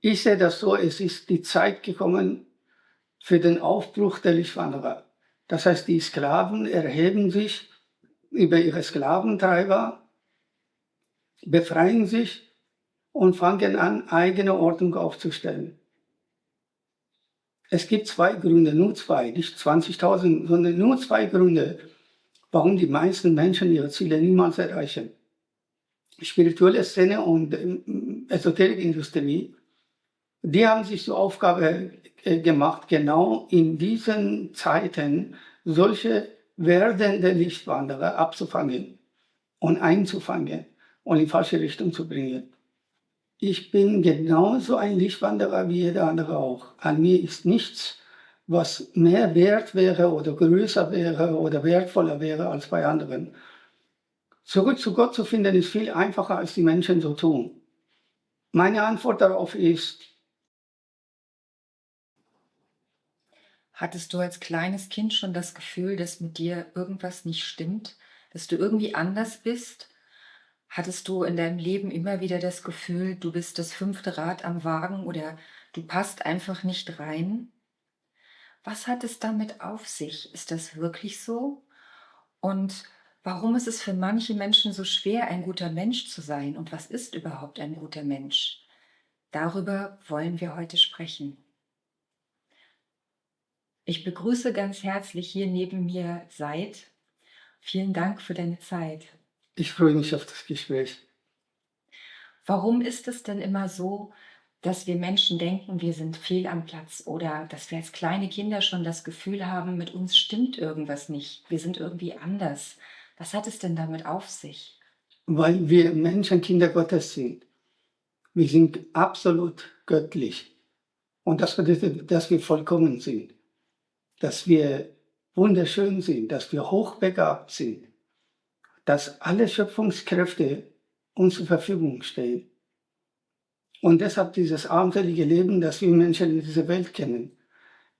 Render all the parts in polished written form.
Ich sehe das so, es ist die Zeit gekommen für den Aufbruch der Lichtwanderer. Das heißt, die Sklaven erheben sich über ihre Sklaventreiber, befreien sich und fangen an, eigene Ordnung aufzustellen. Es gibt zwei Gründe, nur zwei, nicht 20.000, sondern nur zwei Gründe, warum die meisten Menschen ihre Ziele niemals erreichen. Spirituelle Szene und Esoterikindustrie, die haben sich zur Aufgabe gemacht, genau in diesen Zeiten solche werdende Lichtwanderer abzufangen und einzufangen und in falsche Richtung zu bringen. Ich bin genauso ein Lichtwanderer wie jeder andere auch. An mir ist nichts, was mehr wert wäre oder größer wäre oder wertvoller wäre als bei anderen. Zurück zu Gott zu finden, ist viel einfacher, als die Menschen so tun. Meine Antwort darauf ist: Hattest du als kleines Kind schon das Gefühl, dass mit dir irgendwas nicht stimmt, dass du irgendwie anders bist? Hattest du in deinem Leben immer wieder das Gefühl, du bist das fünfte Rad am Wagen oder du passt einfach nicht rein? Was hat es damit auf sich? Ist das wirklich so? Und warum ist es für manche Menschen so schwer, ein guter Mensch zu sein? Und was ist überhaupt ein guter Mensch? Darüber wollen wir heute sprechen. Ich begrüße ganz herzlich hier neben mir Said. Vielen Dank für deine Zeit. Ich freue mich auf das Gespräch. Warum ist es denn immer so, dass wir Menschen denken, wir sind fehl am Platz oder dass wir als kleine Kinder schon das Gefühl haben, mit uns stimmt irgendwas nicht, wir sind irgendwie anders? Was hat es denn damit auf sich? Weil wir Menschen Kinder Gottes sind. Wir sind absolut göttlich. Und das bedeutet, dass wir vollkommen sind, dass wir wunderschön sind, dass wir hochbegabt sind, dass alle Schöpfungskräfte uns zur Verfügung stehen. Und deshalb dieses armselige Leben, das wir Menschen in dieser Welt kennen.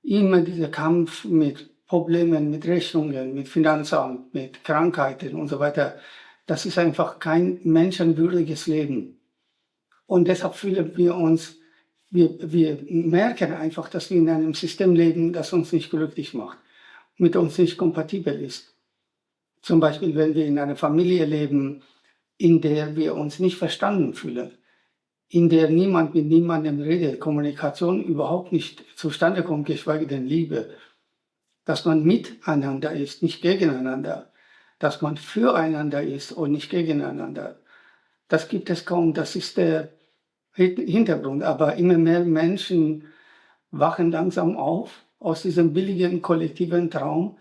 Immer dieser Kampf mit Problemen, mit Rechnungen, mit Finanzamt, mit Krankheiten und so weiter. Das ist einfach kein menschenwürdiges Leben. Und deshalb fühlen wir uns, wir merken einfach, dass wir in einem System leben, das uns nicht glücklich macht, mit uns nicht kompatibel ist. Zum Beispiel, wenn wir in einer Familie leben, in der wir uns nicht verstanden fühlen, in der niemand mit niemandem redet, Kommunikation überhaupt nicht zustande kommt, geschweige denn Liebe, dass man miteinander ist, nicht gegeneinander, dass man füreinander ist und nicht gegeneinander. Das gibt es kaum, das ist der Hintergrund. Aber immer mehr Menschen wachen langsam auf aus diesem billigen kollektiven Traum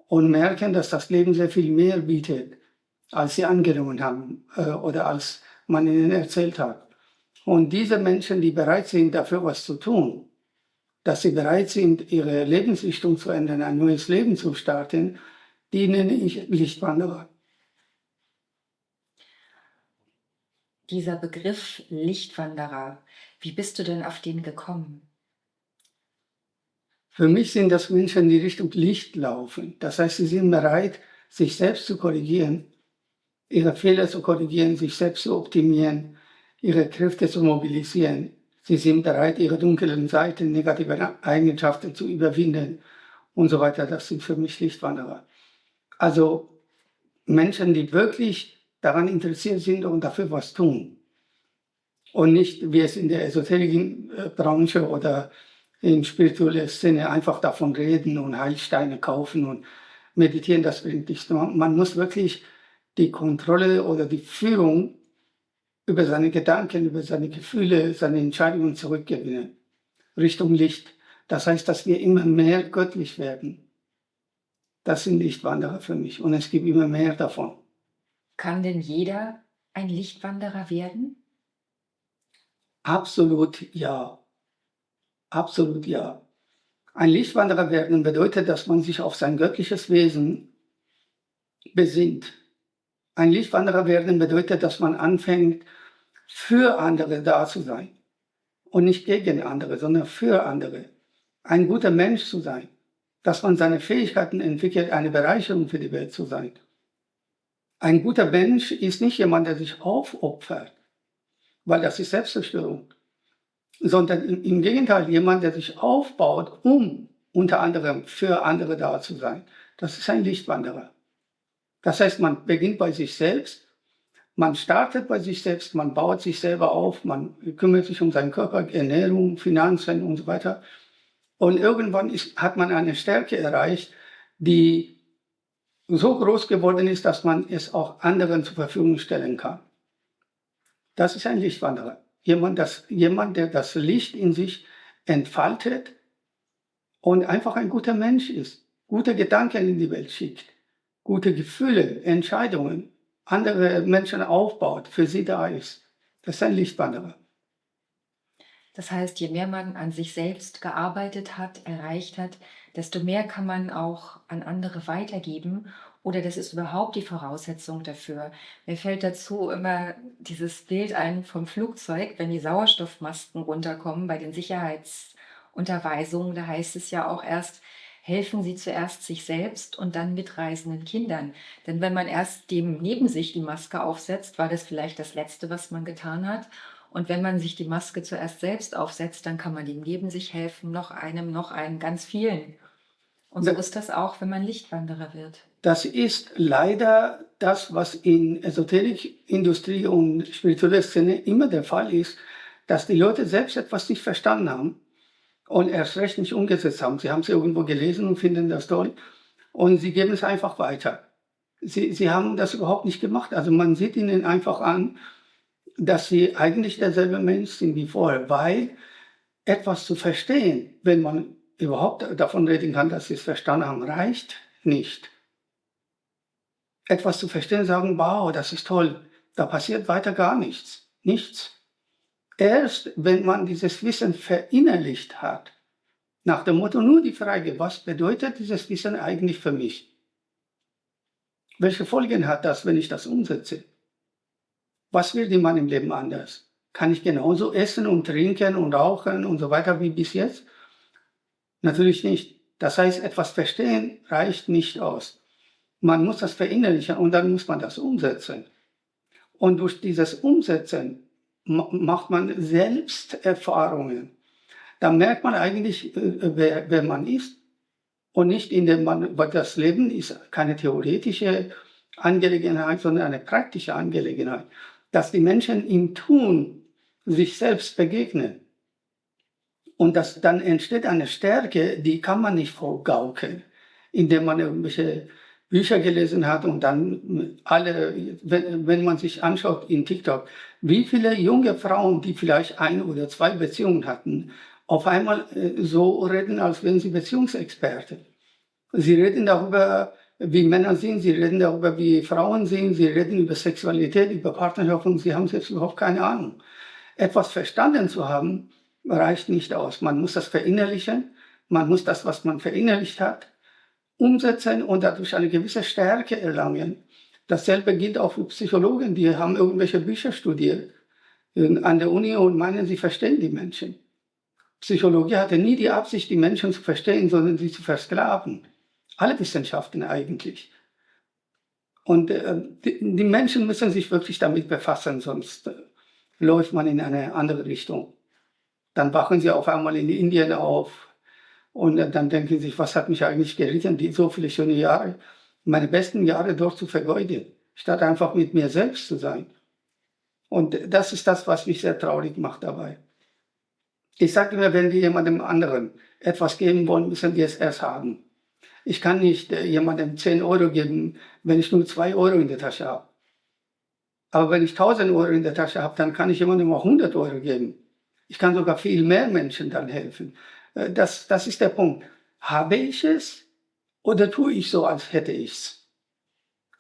und merken, dass das Leben sehr viel mehr bietet, als sie angenommen haben oder als man ihnen erzählt hat. Und diese Menschen, die bereit sind, dafür was zu tun, dass sie bereit sind, ihre Lebensrichtung zu ändern, ein neues Leben zu starten, die nenne ich Lichtwanderer. Dieser Begriff Lichtwanderer, wie bist du denn auf den gekommen? Für mich sind das Menschen, die Richtung Licht laufen. Das heißt, sie sind bereit, sich selbst zu korrigieren, ihre Fehler zu korrigieren, sich selbst zu optimieren, ihre Kräfte zu mobilisieren. Sie sind bereit, ihre dunklen Seiten, negative Eigenschaften zu überwinden und so weiter. Das sind für mich Lichtwanderer. Also Menschen, die wirklich daran interessiert sind und dafür was tun. Und nicht, wie es in der Esoterikbranche oder in spiritueller Szene einfach davon reden und Heilsteine kaufen und meditieren, das bringt nichts. Man muss wirklich die Kontrolle oder die Führung über seine Gedanken, über seine Gefühle, seine Entscheidungen zurückgewinnen. Richtung Licht. Das heißt, dass wir immer mehr göttlich werden. Das sind Lichtwanderer für mich und es gibt immer mehr davon. Kann denn jeder ein Lichtwanderer werden? Absolut ja. Absolut ja. Ein Lichtwanderer werden bedeutet, dass man sich auf sein göttliches Wesen besinnt. Ein Lichtwanderer werden bedeutet, dass man anfängt, für andere da zu sein. Und nicht gegen andere, sondern für andere. Ein guter Mensch zu sein. Dass man seine Fähigkeiten entwickelt, eine Bereicherung für die Welt zu sein. Ein guter Mensch ist nicht jemand, der sich aufopfert, weil das ist Selbstzerstörung. sondern im Gegenteil, jemand, der sich aufbaut, um unter anderem für andere da zu sein. Das ist ein Lichtwanderer. Das heißt, man beginnt bei sich selbst, man startet bei sich selbst, man baut sich selber auf, man kümmert sich um seinen Körper, Ernährung, Finanzen und so weiter. Und irgendwann hat man eine Stärke erreicht, die so groß geworden ist, dass man es auch anderen zur Verfügung stellen kann. Das ist ein Lichtwanderer. Jemand, der das Licht in sich entfaltet und einfach ein guter Mensch ist, gute Gedanken in die Welt schickt, gute Gefühle, Entscheidungen, andere Menschen aufbaut, für sie da ist. Das ist ein Lichtwanderer. Das heißt, je mehr man an sich selbst gearbeitet hat, erreicht hat, desto mehr kann man auch an andere weitergeben oder das ist überhaupt die Voraussetzung dafür. Mir fällt dazu immer dieses Bild ein vom Flugzeug, wenn die Sauerstoffmasken runterkommen bei den Sicherheitsunterweisungen, da heißt es ja auch erst, helfen Sie zuerst sich selbst und dann mitreisenden Kindern. Denn wenn man erst dem neben sich die Maske aufsetzt, war das vielleicht das Letzte, was man getan hat. Und wenn man sich die Maske zuerst selbst aufsetzt, dann kann man dem neben sich helfen, noch einem, ganz vielen. Und so ist das auch, wenn man Lichtwanderer wird. Das ist leider das, was in Esoterik, Industrie und spiritueller Szene immer der Fall ist, dass die Leute selbst etwas nicht verstanden haben und erst recht nicht umgesetzt haben. Sie haben es irgendwo gelesen und finden das toll und sie geben es einfach weiter. Sie haben das überhaupt nicht gemacht. Also man sieht ihnen einfach an, dass sie eigentlich derselbe Mensch sind wie vorher, weil etwas zu verstehen, wenn man überhaupt davon reden kann, dass sie es verstanden haben, reicht nicht. Etwas zu verstehen, sagen, wow, das ist toll, da passiert weiter gar nichts. Nichts. Erst wenn man dieses Wissen verinnerlicht hat, nach dem Motto nur die Frage, was bedeutet dieses Wissen eigentlich für mich? Welche Folgen hat das, wenn ich das umsetze? Was wird in meinem Leben anders? Kann ich genauso essen und trinken und rauchen und so weiter wie bis jetzt? Natürlich nicht. Das heißt, etwas verstehen reicht nicht aus. Man muss das verinnerlichen und dann muss man das umsetzen. Und durch dieses Umsetzen macht man selbst Erfahrungen. Da merkt man eigentlich, wer man ist. Und nicht indem weil das Leben ist keine theoretische Angelegenheit, sondern eine praktische Angelegenheit. Dass die Menschen im Tun sich selbst begegnen. Und dann entsteht eine Stärke, die kann man nicht vorgaukeln, indem man irgendwelche Bücher gelesen hat und dann wenn man sich anschaut in TikTok, wie viele junge Frauen, die vielleicht 1 oder 2 Beziehungen hatten, auf einmal so reden, als wären sie Beziehungsexperten. Sie reden darüber, wie Männer sind, sie reden darüber, wie Frauen sind, sie reden über Sexualität, über Partnerschaft und sie haben selbst überhaupt keine Ahnung. Etwas verstanden zu haben, reicht nicht aus. Man muss das verinnerlichen, man muss das, was man verinnerlicht hat, umsetzen und dadurch eine gewisse Stärke erlangen. Dasselbe gilt auch für Psychologen, die haben irgendwelche Bücher studiert an der Uni und meinen, sie verstehen die Menschen. Psychologie hatte nie die Absicht, die Menschen zu verstehen, sondern sie zu versklaven. Alle Wissenschaften eigentlich. Und die Menschen müssen sich wirklich damit befassen, sonst läuft man in eine andere Richtung. Dann wachen sie auf einmal in Indien auf und dann denken sie sich, was hat mich eigentlich geritten, so viele schöne Jahre, meine besten Jahre dort zu vergeuden, statt einfach mit mir selbst zu sein. Und das ist das, was mich sehr traurig macht dabei. Ich sage immer, wenn wir jemandem anderen etwas geben wollen, müssen wir es erst haben. Ich kann nicht jemandem 10 Euro geben, wenn ich nur 2 Euro in der Tasche habe. Aber wenn ich 1000 Euro in der Tasche habe, dann kann ich jemandem auch 100 Euro geben. Ich kann sogar viel mehr Menschen dann helfen. Das ist der Punkt. Habe ich es oder tue ich so, als hätte ich es?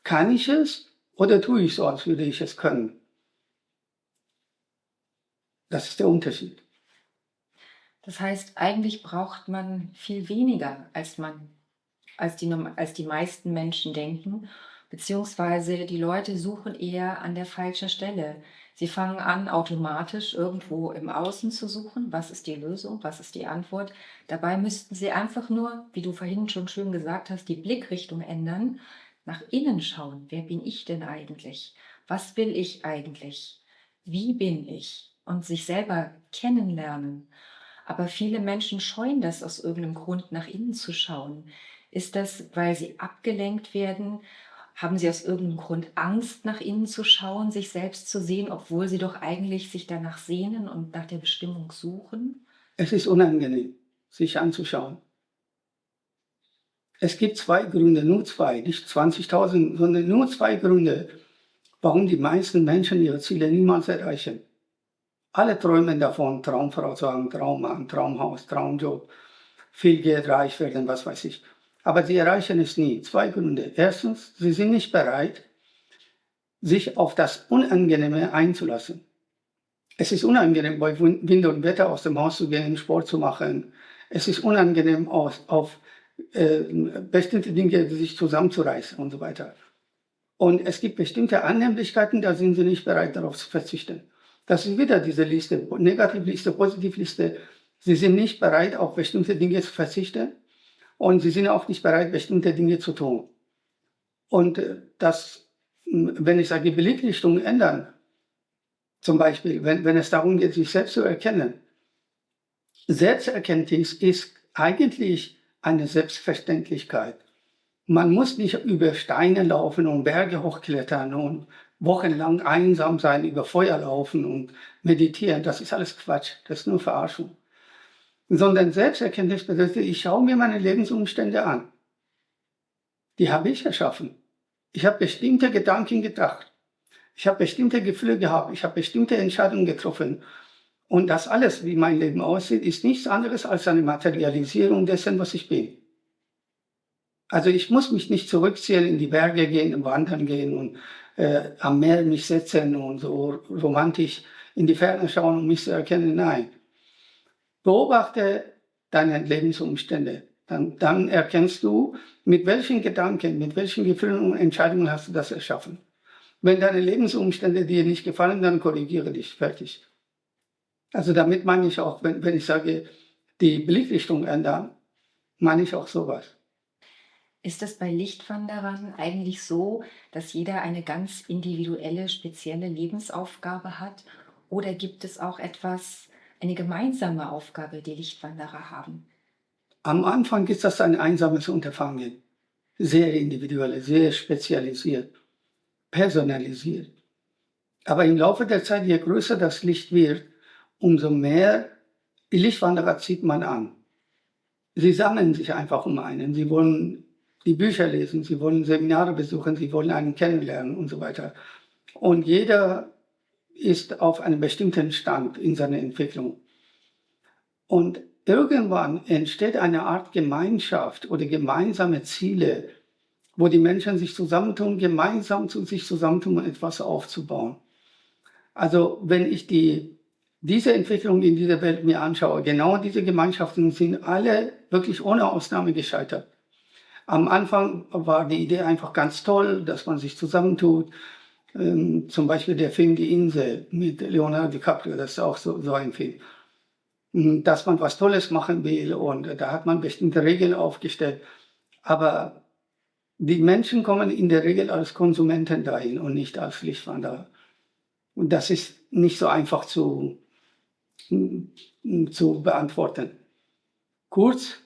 Kann ich es oder tue ich so, als würde ich es können? Das ist der Unterschied. Das heißt, eigentlich braucht man viel weniger, als die meisten Menschen denken, beziehungsweise die Leute suchen eher an der falschen Stelle. Sie fangen an, automatisch irgendwo im Außen zu suchen. Was ist die Lösung? Was ist die Antwort? Dabei müssten sie einfach nur, wie du vorhin schon schön gesagt hast, die Blickrichtung ändern, nach innen schauen. Wer bin ich denn eigentlich? Was will ich eigentlich? Wie bin ich? und sich selber kennenlernen. Aber viele Menschen scheuen das aus irgendeinem Grund, nach innen zu schauen. Ist das, weil sie abgelenkt werden? Haben sie aus irgendeinem Grund Angst, nach innen zu schauen, sich selbst zu sehen, obwohl sie doch eigentlich sich danach sehnen und nach der Bestimmung suchen? Es ist unangenehm, sich anzuschauen. Es gibt 2 Gründe, nur 2, nicht 20.000, sondern nur 2 Gründe, warum die meisten Menschen ihre Ziele niemals erreichen. Alle träumen davon, Traumfrau zu haben, Traummann, Traumhaus, Traumjob, viel Geld, reich werden, was weiß ich. Aber sie erreichen es nie. 2 Gründe. Erstens, sie sind nicht bereit, sich auf das Unangenehme einzulassen. Es ist unangenehm, bei Wind und Wetter aus dem Haus zu gehen, Sport zu machen. Es ist unangenehm, auf bestimmte Dinge sich zusammenzureißen und so weiter. Und es gibt bestimmte Annehmlichkeiten, da sind sie nicht bereit, darauf zu verzichten. Das ist wieder diese Liste, Negativliste, Positivliste. Sie sind nicht bereit, auf bestimmte Dinge zu verzichten und sie sind auch nicht bereit, bestimmte Dinge zu tun. Und wenn ich sage, Blickrichtung ändern, zum Beispiel, wenn es darum geht, sich selbst zu erkennen. Selbsterkenntnis ist eigentlich eine Selbstverständlichkeit. Man muss nicht über Steine laufen und Berge hochklettern und wochenlang einsam sein, über Feuer laufen und meditieren. Das ist alles Quatsch, das ist nur Verarschung. Sondern Selbsterkenntnis bedeutet, ich schaue mir meine Lebensumstände an. Die habe ich erschaffen. Ich habe bestimmte Gedanken gedacht. Ich habe bestimmte Gefühle gehabt. Ich habe bestimmte Entscheidungen getroffen. Und das alles, wie mein Leben aussieht, ist nichts anderes als eine Materialisierung dessen, was ich bin. Also ich muss mich nicht zurückziehen, in die Berge gehen, wandern gehen und am Meer mich setzen und so romantisch in die Ferne schauen, um mich zu erkennen. Nein. Beobachte deine Lebensumstände. Dann erkennst du, mit welchen Gedanken, mit welchen Gefühlen und Entscheidungen hast du das erschaffen. Wenn deine Lebensumstände dir nicht gefallen, dann korrigiere dich. Fertig. Also damit meine ich auch, wenn ich sage, die Blickrichtung ändern, meine ich auch sowas. Ist es bei Lichtwanderern eigentlich so, dass jeder eine ganz individuelle, spezielle Lebensaufgabe hat? Oder gibt es auch eine gemeinsame Aufgabe, die Lichtwanderer haben? Am Anfang ist das ein einsames Unterfangen. Sehr individuell, sehr spezialisiert, personalisiert. Aber im Laufe der Zeit, je größer das Licht wird, umso mehr die Lichtwanderer zieht man an. Sie sammeln sich einfach um einen. Sie wollen die Bücher lesen, sie wollen Seminare besuchen, sie wollen einen kennenlernen und so weiter. Und jeder ist auf einem bestimmten Stand in seiner Entwicklung. Und irgendwann entsteht eine Art Gemeinschaft oder gemeinsame Ziele, wo die Menschen sich zusammentun, gemeinsam sich zusammentun, um etwas aufzubauen. Also wenn ich diese Entwicklung in dieser Welt mir anschaue, genau diese Gemeinschaften sind alle wirklich ohne Ausnahme gescheitert. Am Anfang war die Idee einfach ganz toll, dass man sich zusammentut. Zum Beispiel der Film Die Insel mit Leonardo DiCaprio, das ist auch so ein Film. Dass man was Tolles machen will und da hat man bestimmte Regeln aufgestellt. Aber die Menschen kommen in der Regel als Konsumenten dahin und nicht als Lichtwanderer. Und das ist nicht so einfach zu beantworten. Kurz,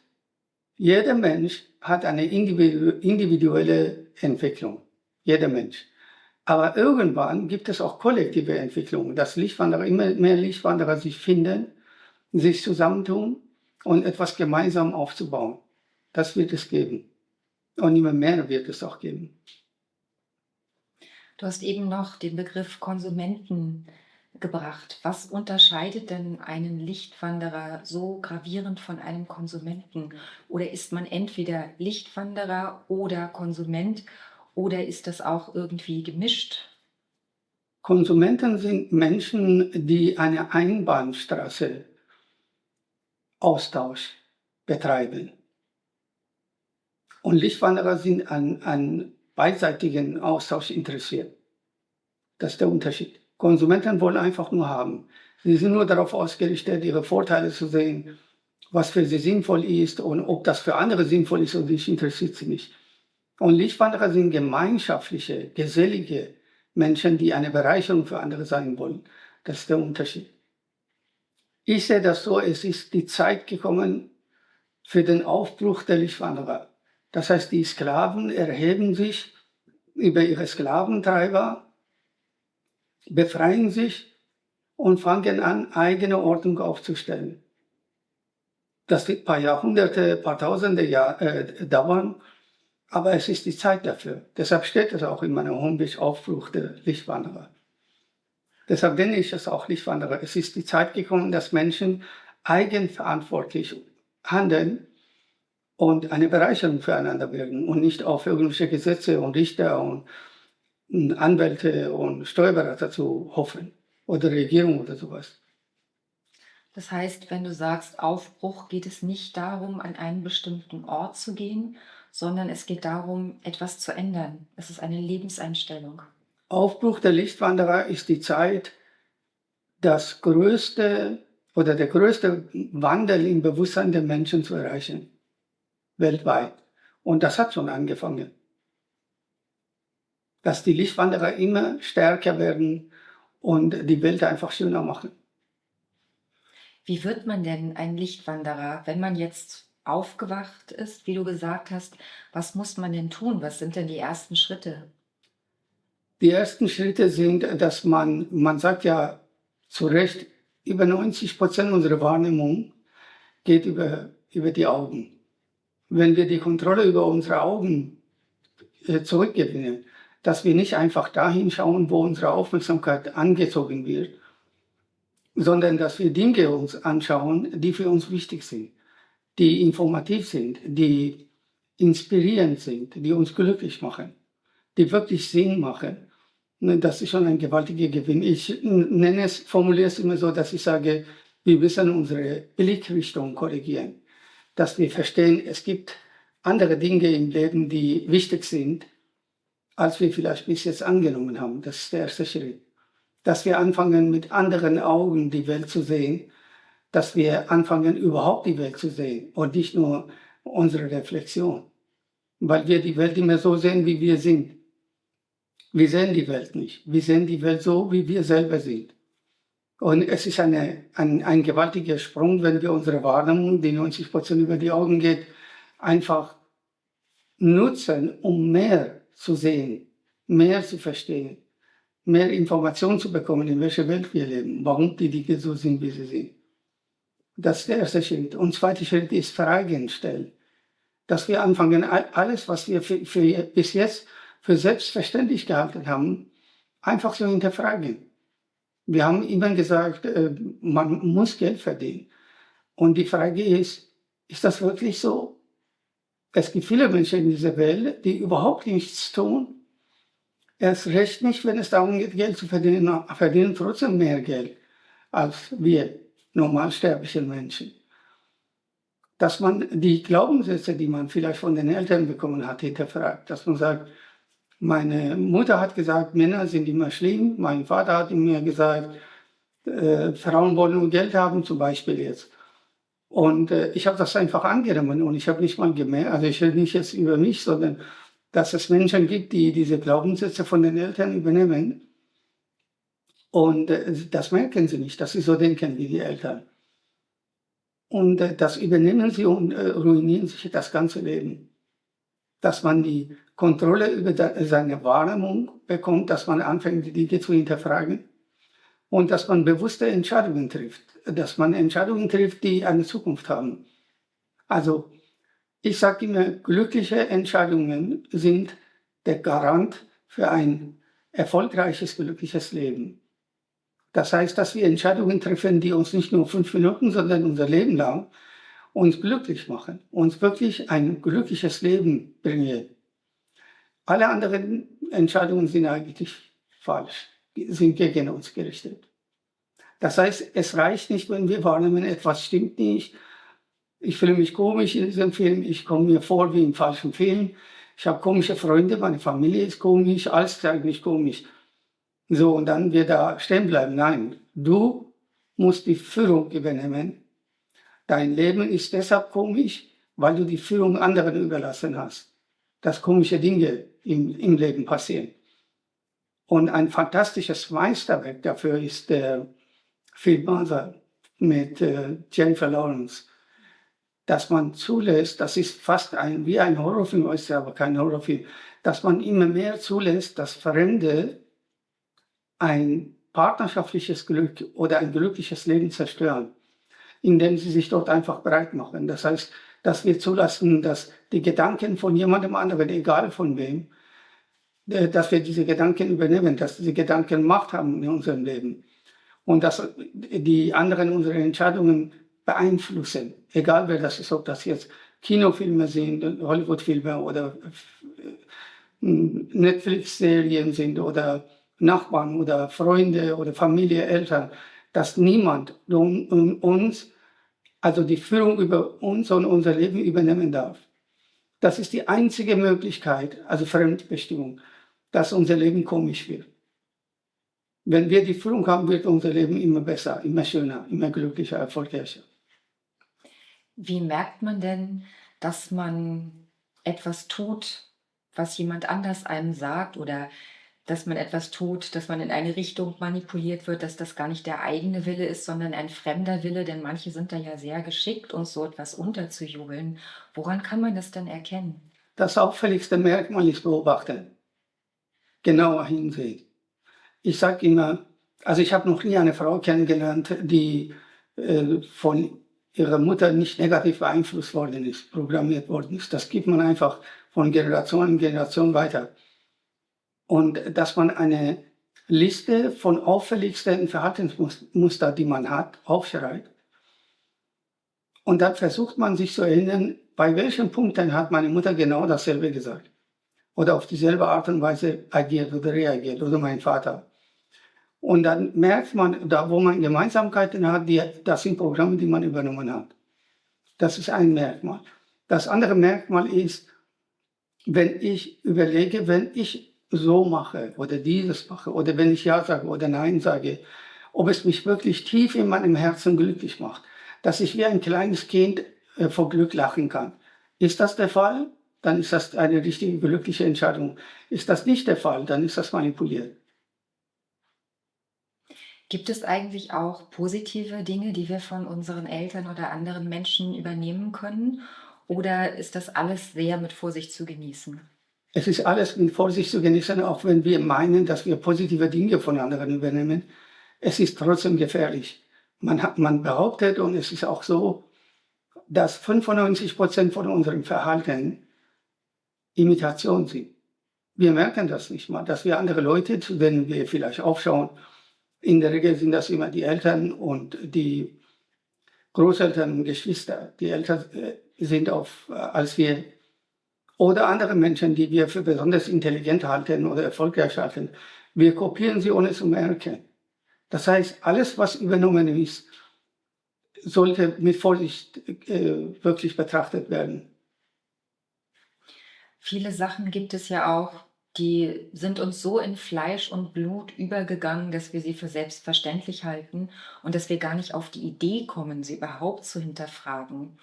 jeder Mensch hat eine individuelle Entwicklung. Jeder Mensch. Aber irgendwann gibt es auch kollektive Entwicklungen, dass Lichtwanderer, immer mehr Lichtwanderer sich finden, sich zusammentun und etwas gemeinsam aufzubauen. Das wird es geben. Und immer mehr wird es auch geben. Du hast eben noch den Begriff Konsumenten gebracht. Was unterscheidet denn einen Lichtwanderer so gravierend von einem Konsumenten? Oder ist man entweder Lichtwanderer oder Konsument oder ist das auch irgendwie gemischt? Konsumenten sind Menschen, die eine Einbahnstraße Austausch betreiben. Und Lichtwanderer sind an beidseitigen Austausch interessiert. Das ist der Unterschied. Konsumenten wollen einfach nur haben. Sie sind nur darauf ausgerichtet, ihre Vorteile zu sehen, was für sie sinnvoll ist und ob das für andere sinnvoll ist oder nicht, interessiert sie nicht. Und Lichtwanderer sind gemeinschaftliche, gesellige Menschen, die eine Bereicherung für andere sein wollen. Das ist der Unterschied. Ich sehe das so, es ist die Zeit gekommen für den Aufbruch der Lichtwanderer. Das heißt, die Sklaven erheben sich über ihre Sklaventreiber, befreien sich und fangen an, eigene Ordnung aufzustellen. Das wird ein paar Jahrhunderte, ein paar Tausende dauern, aber es ist die Zeit dafür. Deshalb steht es auch in meiner Homepage Aufbruch der Lichtwanderer. Deshalb nenne ich es auch Lichtwanderer. Es ist die Zeit gekommen, dass Menschen eigenverantwortlich handeln und eine Bereicherung füreinander werden und nicht auf irgendwelche Gesetze und Richter und Anwälte und Steuerberater zu hoffen oder Regierung oder sowas. Das heißt, wenn du sagst Aufbruch, geht es nicht darum, an einen bestimmten Ort zu gehen, sondern es geht darum, etwas zu ändern. Es ist eine Lebenseinstellung. Aufbruch der Lichtwanderer ist die Zeit, das größte oder der größte Wandel im Bewusstsein der Menschen zu erreichen, weltweit. Und das hat schon angefangen. Dass die Lichtwanderer immer stärker werden und die Welt einfach schöner machen. Wie wird man denn ein Lichtwanderer, wenn man jetzt aufgewacht ist, wie du gesagt hast? Was muss man denn tun? Was sind denn die ersten Schritte? Die ersten Schritte sind, dass man sagt ja zu Recht, über 90% unserer Wahrnehmung geht über die Augen. Wenn wir die Kontrolle über unsere Augen zurückgewinnen, dass wir nicht einfach dahin schauen, wo unsere Aufmerksamkeit angezogen wird, sondern dass wir Dinge uns anschauen, die für uns wichtig sind, die informativ sind, die inspirierend sind, die uns glücklich machen, die wirklich Sinn machen. Das ist schon ein gewaltiger Gewinn. Ich formuliere es immer so, dass ich sage, wir müssen unsere Blickrichtung korrigieren, dass wir verstehen, es gibt andere Dinge im Leben, die wichtig sind, als wir vielleicht bis jetzt angenommen haben. Das ist der erste Schritt. Dass wir anfangen, mit anderen Augen die Welt zu sehen, dass wir anfangen, überhaupt die Welt zu sehen und nicht nur unsere Reflexion, weil wir die Welt immer so sehen, wie wir sind. Wir sehen die Welt nicht. Wir sehen die Welt so, wie wir selber sind. Und es ist ein gewaltiger Sprung, wenn wir unsere Wahrnehmung, die 90% über die Augen geht, einfach nutzen, um mehr zu sehen, mehr zu verstehen, mehr Informationen zu bekommen, in welcher Welt wir leben, warum die Dinge so sind, wie sie sind. Das ist der erste Schritt. Und der zweite Schritt ist Fragen stellen. Dass wir anfangen, alles, was wir bis jetzt für selbstverständlich gehalten haben, einfach zu hinterfragen. Wir haben immer gesagt, man muss Geld verdienen. Und die Frage ist das wirklich so? Es gibt viele Menschen in dieser Welt, die überhaupt nichts tun. Erst recht nicht, wenn es darum geht, Geld zu verdienen trotzdem mehr Geld als wir normalsterblichen Menschen. Dass man die Glaubenssätze, die man vielleicht von den Eltern bekommen hat, hinterfragt. Dass man sagt, meine Mutter hat gesagt, Männer sind immer schlimm. Mein Vater hat mir gesagt, Frauen wollen nur Geld haben, zum Beispiel jetzt. Und ich habe das einfach angenommen und ich habe nicht mal gemerkt, also ich rede nicht jetzt über mich, sondern dass es Menschen gibt, die diese Glaubenssätze von den Eltern übernehmen. Und das merken sie nicht, dass sie so denken wie die Eltern. Und das übernehmen sie und ruinieren sich das ganze Leben. Dass man die Kontrolle über seine Wahrnehmung bekommt, dass man anfängt, die Dinge zu hinterfragen und dass man bewusste Entscheidungen trifft. Dass man Entscheidungen trifft, die eine Zukunft haben. Also ich sage immer, glückliche Entscheidungen sind der Garant für ein erfolgreiches, glückliches Leben. Das heißt, dass wir Entscheidungen treffen, die uns nicht nur 5 Minuten, sondern unser Leben lang uns glücklich machen, uns wirklich ein glückliches Leben bringen. Alle anderen Entscheidungen sind eigentlich falsch, sind gegen uns gerichtet. Das heißt, es reicht nicht, wenn wir wahrnehmen, etwas stimmt nicht. Ich fühle mich komisch in diesem Film, ich komme mir vor wie im falschen Film. Ich habe komische Freunde, meine Familie ist komisch, alles ist eigentlich komisch. So, und dann wir da stehen bleiben. Nein, du musst die Führung übernehmen. Dein Leben ist deshalb komisch, weil du die Führung anderen überlassen hast. Dass komische Dinge im Leben passieren. Und ein fantastisches Meisterwerk dafür ist der Film Mother mit Jennifer Lawrence, dass man zulässt, das ist fast wie ein Horrorfilm, ist ja aber kein Horrorfilm, dass man immer mehr zulässt, dass Fremde ein partnerschaftliches Glück oder ein glückliches Leben zerstören, indem sie sich dort einfach breit machen. Das heißt, dass wir zulassen, dass die Gedanken von jemandem anderen, egal von wem, dass wir diese Gedanken übernehmen, dass diese Gedanken Macht haben in unserem Leben und dass die anderen unsere Entscheidungen beeinflussen, egal wer das ist, ob das jetzt Kinofilme sind, Hollywoodfilme oder Netflix-Serien sind oder Nachbarn oder Freunde oder Familie, Eltern, dass niemand uns, also die Führung über uns und unser Leben übernehmen darf. Das ist die einzige Möglichkeit, also Fremdbestimmung, dass unser Leben komisch wird. Wenn wir die Führung haben, wird unser Leben immer besser, immer schöner, immer glücklicher, erfolgreicher. Wie merkt man denn, dass man etwas tut, was jemand anders einem sagt, oder dass man etwas tut, dass man in eine Richtung manipuliert wird, dass das gar nicht der eigene Wille ist, sondern ein fremder Wille? Denn manche sind da ja sehr geschickt, uns so etwas unterzujubeln. Woran kann man das denn erkennen? Das auffälligste Merkmal ist beobachten, genauer hinsehen. Ich sage immer, also ich habe noch nie eine Frau kennengelernt, die von ihrer Mutter nicht negativ beeinflusst worden ist, programmiert worden ist. Das gibt man einfach von Generation in Generation weiter. Und dass man eine Liste von auffälligsten Verhaltensmuster, die man hat, aufschreibt. Und dann versucht man sich zu erinnern, bei welchen Punkten hat meine Mutter genau dasselbe gesagt. Oder auf dieselbe Art und Weise agiert oder reagiert, oder mein Vater. Und dann merkt man, da wo man Gemeinsamkeiten hat, das sind Programme, die man übernommen hat. Das ist ein Merkmal. Das andere Merkmal ist, wenn ich überlege, wenn ich so mache oder dieses mache oder wenn ich Ja sage oder Nein sage, ob es mich wirklich tief in meinem Herzen glücklich macht, dass ich wie ein kleines Kind vor Glück lachen kann. Ist das der Fall? Dann ist das eine richtige, glückliche Entscheidung. Ist das nicht der Fall, dann ist das manipuliert. Gibt es eigentlich auch positive Dinge, die wir von unseren Eltern oder anderen Menschen übernehmen können? Oder ist das alles sehr mit Vorsicht zu genießen? Es ist alles mit Vorsicht zu genießen, auch wenn wir meinen, dass wir positive Dinge von anderen übernehmen. Es ist trotzdem gefährlich. Man behauptet, und es ist auch so, dass 95% von unserem Verhalten Imitation sind. Wir merken das nicht mal, dass wir andere Leute, zu denen wir vielleicht aufschauen, in der Regel sind das immer die Eltern und die Großeltern und Geschwister, die älter sind als wir, oder andere Menschen, die wir für besonders intelligent halten oder erfolgreich halten. Wir kopieren sie, ohne zu merken. Das heißt, alles, was übernommen ist, sollte mit Vorsicht wirklich betrachtet werden. Viele Sachen gibt es ja auch, die sind uns so in Fleisch und Blut übergegangen, dass wir sie für selbstverständlich halten und dass wir gar nicht auf die Idee kommen, sie überhaupt zu hinterfragen.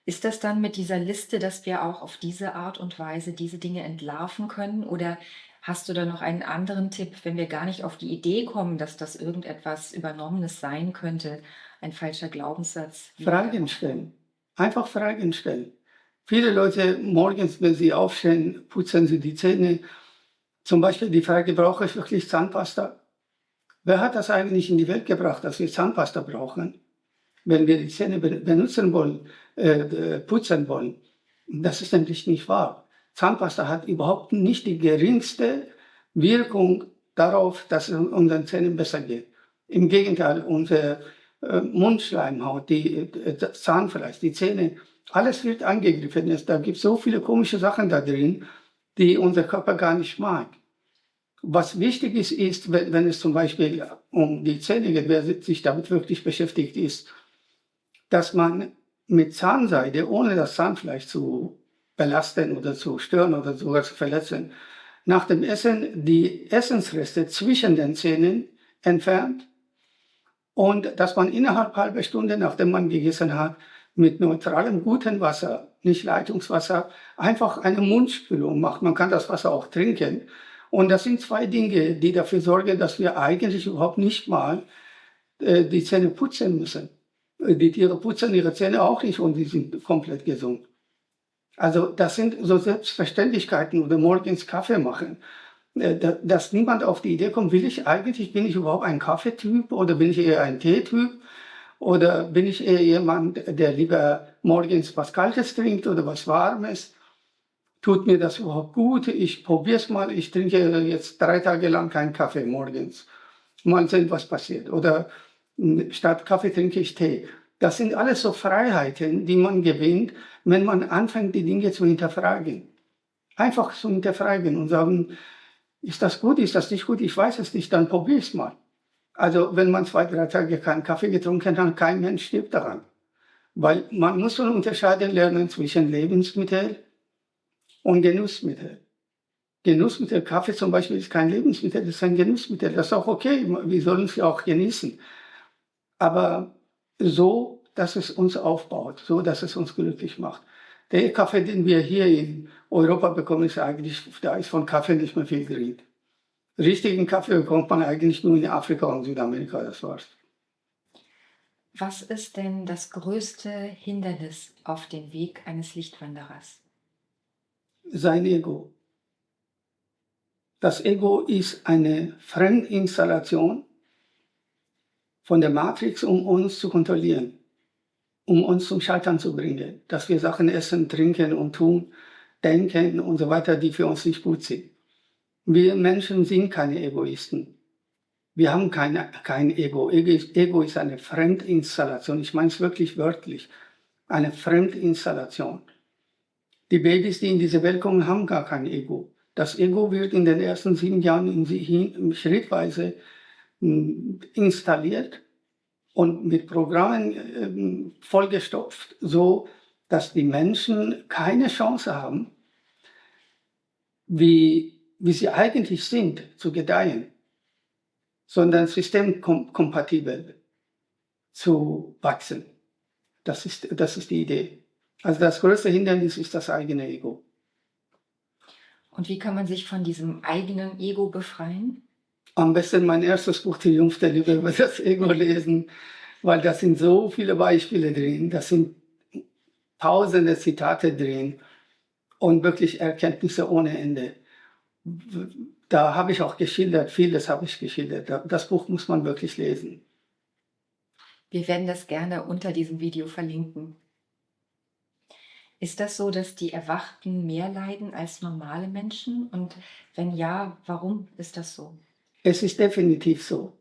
Ist das dann mit dieser Liste, dass wir auch auf diese Art und Weise diese Dinge entlarven können? Oder hast du da noch einen anderen Tipp, wenn wir gar nicht auf die Idee kommen, dass das irgendetwas Übernommenes sein könnte, ein falscher Glaubenssatz? Fragen stellen. Einfach Fragen stellen. Viele Leute morgens, wenn sie aufstehen, putzen sie die Zähne. Zum Beispiel die Frage, brauche ich wirklich Zahnpasta? Wer hat das eigentlich in die Welt gebracht, dass wir Zahnpasta brauchen, wenn wir die Zähne benutzen wollen, putzen wollen? Das ist nämlich nicht wahr. Zahnpasta hat überhaupt nicht die geringste Wirkung darauf, dass es unseren Zähnen besser geht. Im Gegenteil, unsere Mundschleimhaut, das Zahnfleisch, die Zähne, alles wird angegriffen. Da gibt es so viele komische Sachen da drin, die unser Körper gar nicht mag. Was wichtig ist, wenn es zum Beispiel um die Zähne geht, wer sich damit wirklich beschäftigt, ist, dass man mit Zahnseide, ohne das Zahnfleisch zu belasten oder zu stören oder sogar zu verletzen, nach dem Essen die Essensreste zwischen den Zähnen entfernt und dass man innerhalb halber Stunde, nachdem man gegessen hat, mit neutralem, gutem Wasser, nicht Leitungswasser, einfach eine Mundspülung macht. Man kann das Wasser auch trinken. Und das sind zwei Dinge, die dafür sorgen, dass wir eigentlich überhaupt nicht mal die Zähne putzen müssen. Die Tiere putzen ihre Zähne auch nicht und die sind komplett gesund. Also das sind so Selbstverständlichkeiten oder morgens Kaffee machen. Dass niemand auf die Idee kommt, bin ich überhaupt ein Kaffeetyp oder bin ich eher ein Teetyp oder bin ich eher jemand, der lieber morgens was Kaltes trinkt oder was Warmes? Tut mir das überhaupt gut? Ich probiere es mal. Ich trinke jetzt 3 Tage lang keinen Kaffee morgens. Mal sehen, was passiert. Oder statt Kaffee trinke ich Tee. Das sind alles so Freiheiten, die man gewinnt, wenn man anfängt, die Dinge zu hinterfragen. Einfach zu hinterfragen und sagen, ist das gut, ist das nicht gut? Ich weiß es nicht, dann probier es mal. Also wenn man 2, 3 Tage keinen Kaffee getrunken hat, kein Mensch stirbt daran. Weil man muss schon unterscheiden lernen zwischen Lebensmittel und Genussmittel. Genussmittel, Kaffee zum Beispiel ist kein Lebensmittel, das ist ein Genussmittel. Das ist auch okay, wir sollen es ja auch genießen. Aber so, dass es uns aufbaut, so, dass es uns glücklich macht. Der Kaffee, den wir hier in Europa bekommen, ist eigentlich, da ist von Kaffee nicht mehr viel drin. Richtigen Kaffee bekommt man eigentlich nur in Afrika und Südamerika, das war's. Was ist denn das größte Hindernis auf dem Weg eines Lichtwanderers? Sein Ego. Das Ego ist eine Fremdinstallation von der Matrix, um uns zu kontrollieren, um uns zum Scheitern zu bringen, dass wir Sachen essen, trinken und tun, denken und so weiter, die für uns nicht gut sind. Wir Menschen sind keine Egoisten. Wir haben kein Ego. Ego ist eine Fremdinstallation. Ich meine es wirklich wörtlich. Eine Fremdinstallation. Die Babys, die in diese Welt kommen, haben gar kein Ego. Das Ego wird in den ersten 7 Jahren in sie schrittweise installiert und mit Programmen vollgestopft, so dass die Menschen keine Chance haben, wie sie eigentlich sind, zu gedeihen, sondern systemkompatibel zu wachsen. Das ist die Idee. Also das größte Hindernis ist das eigene Ego. Und wie kann man sich von diesem eigenen Ego befreien? Am besten mein erstes Buch Triumph der Liebe über das Ego lesen, weil da sind so viele Beispiele drin, da sind tausende Zitate drin und wirklich Erkenntnisse ohne Ende. Da habe ich auch geschildert, vieles habe ich geschildert. Das Buch muss man wirklich lesen. Wir werden das gerne unter diesem Video verlinken. Ist das so, dass die Erwachten mehr leiden als normale Menschen? Und wenn ja, warum ist das so? Es ist definitiv so.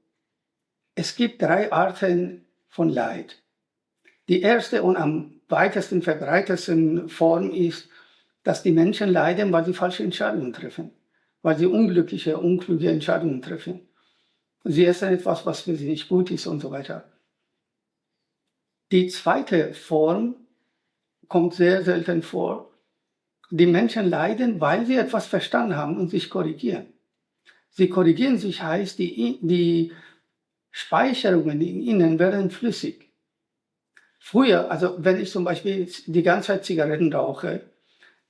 Es gibt 3 Arten von Leid. Die erste und am weitesten verbreitetsten Form ist, dass die Menschen leiden, weil sie falsche Entscheidungen treffen, weil sie unglückliche, unkluge Entscheidungen treffen. Sie essen etwas, was für sie nicht gut ist und so weiter. Die zweite Form kommt sehr selten vor. Die Menschen leiden, weil sie etwas verstanden haben und sich korrigieren. Sie korrigieren sich heißt, die Speicherungen in ihnen werden flüssig. Früher, also wenn ich zum Beispiel die ganze Zeit Zigaretten rauche,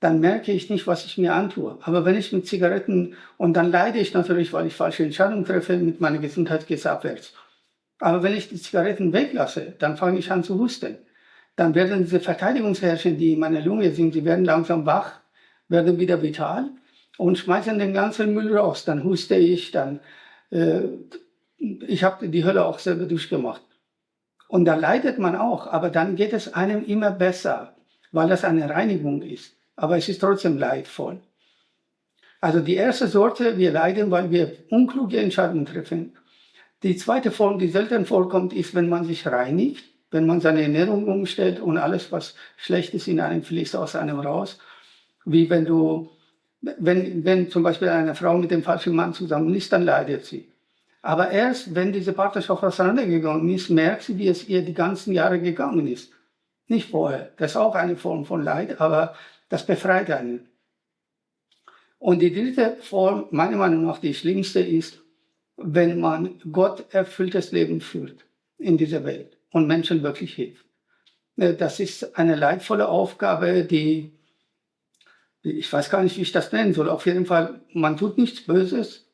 dann merke ich nicht, was ich mir antue. Aber wenn ich mit Zigaretten, und dann leide ich natürlich, weil ich falsche Entscheidungen treffe, mit meiner Gesundheit geht es abwärts. Aber wenn ich die Zigaretten weglasse, dann fange ich an zu husten. Dann werden diese Verteidigungshärchen, die in meiner Lunge sind, die werden langsam wach, werden wieder vital und schmeißen den ganzen Müll raus. Dann huste ich, ich habe die Hölle auch selber durchgemacht. Und da leidet man auch, aber dann geht es einem immer besser, weil das eine Reinigung ist. Aber es ist trotzdem leidvoll. Also die erste Sorte, wir leiden, weil wir unkluge Entscheidungen treffen. Die zweite Form, die selten vorkommt, ist, wenn man sich reinigt, wenn man seine Ernährung umstellt und alles, was schlecht ist, in einem fließt aus einem raus. Wie wenn zum Beispiel eine Frau mit dem falschen Mann zusammen ist, dann leidet sie. Aber erst, wenn diese Partnerschaft auseinandergegangen ist, merkt sie, wie es ihr die ganzen Jahre gegangen ist. Nicht vorher. Das ist auch eine Form von Leid, aber das befreit einen. Und die dritte Form, meiner Meinung nach die schlimmste, ist, wenn man Gott erfülltes Leben führt in dieser Welt und Menschen wirklich hilft. Das ist eine leidvolle Aufgabe, ich weiß gar nicht, wie ich das nennen soll. Auf jeden Fall, man tut nichts Böses.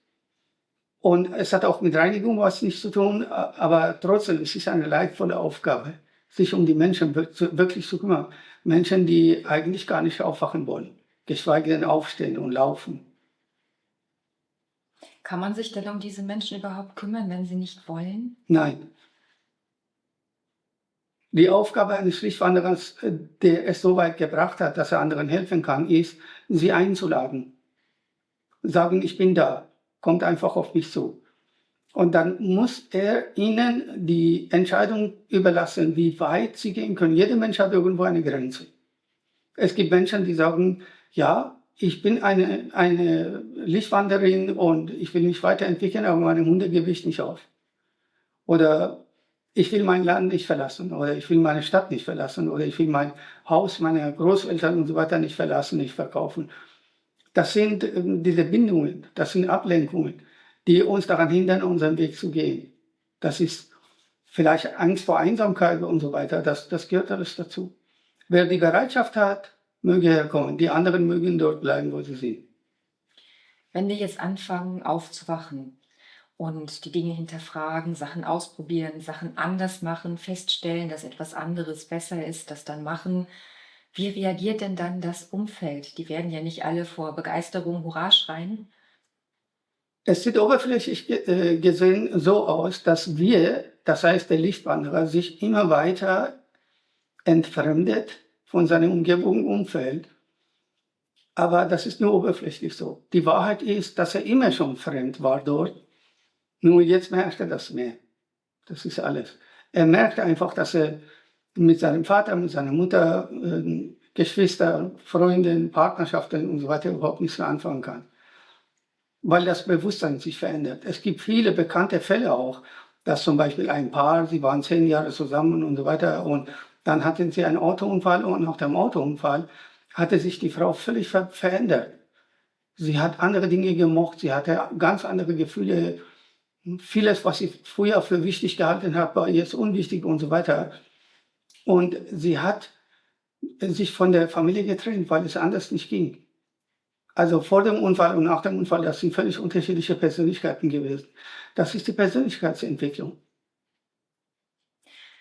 Und es hat auch mit Reinigung was nicht zu tun, aber trotzdem, es ist eine leidvolle Aufgabe, sich um die Menschen wirklich zu kümmern. Menschen, die eigentlich gar nicht aufwachen wollen, geschweige denn aufstehen und laufen. Kann man sich denn um diese Menschen überhaupt kümmern, wenn sie nicht wollen? Nein. Die Aufgabe eines Schlichtwanderers, der es so weit gebracht hat, dass er anderen helfen kann, ist, sie einzuladen. Sagen, ich bin da, kommt einfach auf mich zu. Und dann muss er ihnen die Entscheidung überlassen, wie weit sie gehen können. Jeder Mensch hat irgendwo eine Grenze. Es gibt Menschen, die sagen, ja, ich bin eine Lichtwanderin und ich will mich weiterentwickeln, aber meine Hunde gebe ich nicht auf. Oder ich will mein Land nicht verlassen, oder ich will meine Stadt nicht verlassen, oder ich will mein Haus, meine Großeltern und so weiter nicht verlassen, nicht verkaufen. Das sind diese Bindungen, das sind Ablenkungen, die uns daran hindern, unseren Weg zu gehen. Das ist vielleicht Angst vor Einsamkeit und so weiter, das gehört alles dazu. Wer die Bereitschaft hat, möge herkommen, die anderen mögen dort bleiben, wo sie sind. Wenn wir jetzt anfangen aufzuwachen und die Dinge hinterfragen, Sachen ausprobieren, Sachen anders machen, feststellen, dass etwas anderes besser ist, das dann machen, wie reagiert denn dann das Umfeld? Die werden ja nicht alle vor Begeisterung Hurra schreien. Es sieht oberflächlich gesehen so aus, dass wir, das heißt der Lichtwanderer, sich immer weiter entfremdet von seiner Umgebung, Umfeld. Aber das ist nur oberflächlich so. Die Wahrheit ist, dass er immer schon fremd war dort. Nur jetzt merkt er das mehr. Das ist alles. Er merkt einfach, dass er mit seinem Vater, mit seiner Mutter, Geschwister, Freunden, Partnerschaften und so weiter überhaupt nichts mehr anfangen kann. Weil das Bewusstsein sich verändert. Es gibt viele bekannte Fälle auch, dass zum Beispiel ein Paar, sie waren 10 Jahre zusammen und so weiter und dann hatten sie einen Autounfall und nach dem Autounfall hatte sich die Frau völlig verändert. Sie hat andere Dinge gemocht, sie hatte ganz andere Gefühle. Vieles, was sie früher für wichtig gehalten hat, war jetzt unwichtig und so weiter. Und sie hat sich von der Familie getrennt, weil es anders nicht ging. Also vor dem Unfall und nach dem Unfall, das sind völlig unterschiedliche Persönlichkeiten gewesen. Das ist die Persönlichkeitsentwicklung.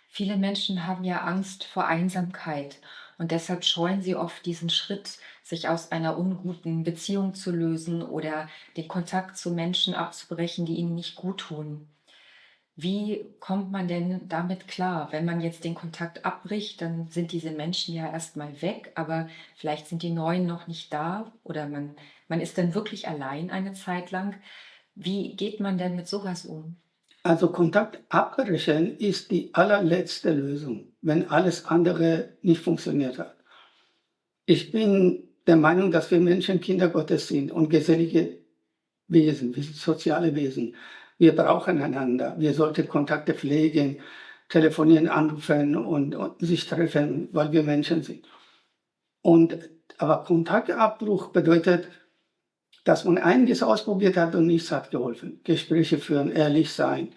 Viele Menschen haben ja Angst vor Einsamkeit und deshalb scheuen sie oft diesen Schritt, sich aus einer unguten Beziehung zu lösen oder den Kontakt zu Menschen abzubrechen, die ihnen nicht gut tun. Wie kommt man denn damit klar? Wenn man jetzt den Kontakt abbricht, dann sind diese Menschen ja erstmal weg, aber vielleicht sind die Neuen noch nicht da oder man ist dann wirklich allein eine Zeit lang. Wie geht man denn mit sowas um? Also Kontakt abbrechen ist die allerletzte Lösung, wenn alles andere nicht funktioniert hat. Ich bin der Meinung, dass wir Menschen Kinder Gottes sind und gesellige Wesen, wir sind soziale Wesen. Wir brauchen einander. Wir sollten Kontakte pflegen, telefonieren, anrufen und sich treffen, weil wir Menschen sind. Aber Kontaktabbruch bedeutet, dass man einiges ausprobiert hat und nichts hat geholfen. Gespräche führen, ehrlich sein,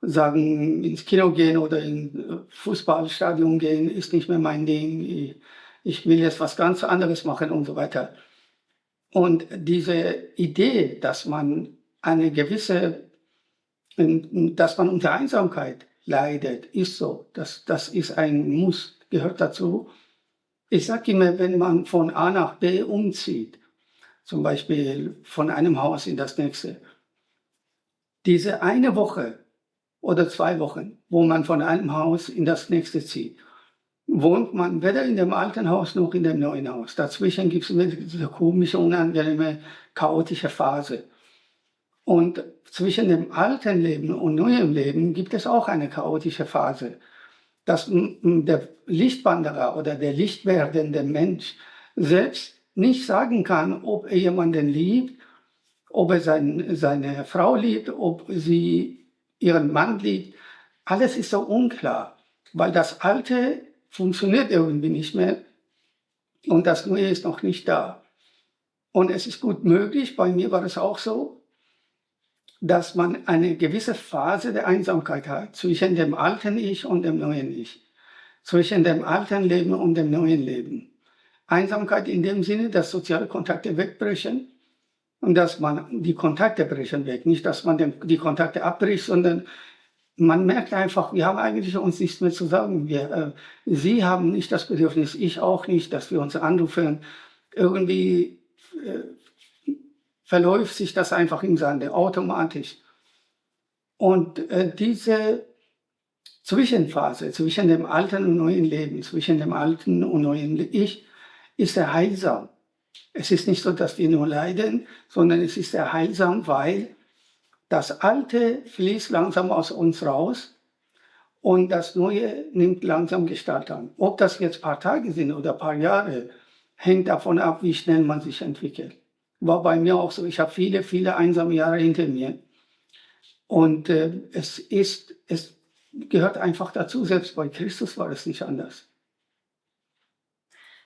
sagen, ins Kino gehen oder in Fußballstadion gehen, ist nicht mehr mein Ding. Ich will jetzt was ganz anderes machen und so weiter. Und diese Idee, dass man dass man unter Einsamkeit leidet, ist so. Das ist ein Muss, gehört dazu. Ich sage immer, wenn man von A nach B umzieht, zum Beispiel von einem Haus in das nächste, diese eine Woche oder 2 Wochen, wo man von einem Haus in das nächste zieht, wohnt man weder in dem alten Haus noch in dem neuen Haus. Dazwischen gibt es immer diese komische, unangenehme, chaotische Phase. Und zwischen dem alten Leben und neuem Leben gibt es auch eine chaotische Phase, dass der Lichtwanderer oder der lichtwerdende Mensch selbst nicht sagen kann, ob er jemanden liebt, ob er seine Frau liebt, ob sie ihren Mann liebt. Alles ist so unklar, weil das Alte funktioniert irgendwie nicht mehr und das Neue ist noch nicht da. Und es ist gut möglich, bei mir war es auch so, dass man eine gewisse Phase der Einsamkeit hat zwischen dem alten Ich und dem neuen Ich, zwischen dem alten Leben und dem neuen Leben. Einsamkeit in dem Sinne, dass soziale Kontakte wegbrechen und dass man die Kontakte brechen weg. Nicht, dass man die Kontakte abbricht, sondern man merkt einfach, wir haben eigentlich uns nichts mehr zu sagen. Sie haben nicht das Bedürfnis, ich auch nicht, dass wir uns anrufen. Irgendwie verläuft sich das einfach im Sande, automatisch. Und diese Zwischenphase zwischen dem alten und neuen Leben, zwischen dem alten und neuen Ich, ist sehr heilsam. Es ist nicht so, dass wir nur leiden, sondern es ist sehr heilsam, weil das Alte fließt langsam aus uns raus und das Neue nimmt langsam Gestalt an. Ob das jetzt ein paar Tage sind oder ein paar Jahre, hängt davon ab, wie schnell man sich entwickelt. War bei mir auch so. Ich habe viele, viele einsame Jahre hinter mir. Und es gehört einfach dazu. Selbst bei Christus war es nicht anders.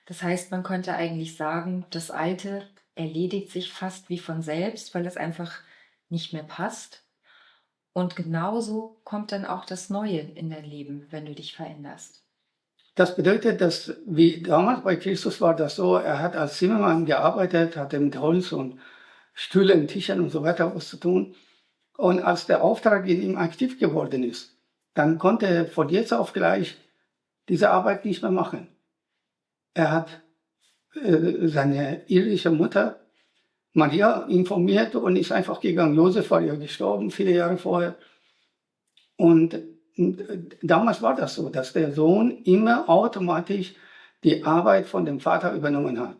Das heißt, man könnte eigentlich sagen, das Alte erledigt sich fast wie von selbst, weil es einfach nicht mehr passt. Und genauso kommt dann auch das Neue in dein Leben, wenn du dich veränderst. Das bedeutet, dass, wie damals bei Christus war das so, er hat als Zimmermann gearbeitet, hatte mit Holz und Stühlen, Tischen und so weiter was zu tun. Und als der Auftrag in ihm aktiv geworden ist, dann konnte er von jetzt auf gleich diese Arbeit nicht mehr machen. Er hat seine irische Mutter Maria informiert und ist einfach gegangen. Josef war ja gestorben, viele Jahre vorher. Und damals war das so, dass der Sohn immer automatisch die Arbeit von dem Vater übernommen hat.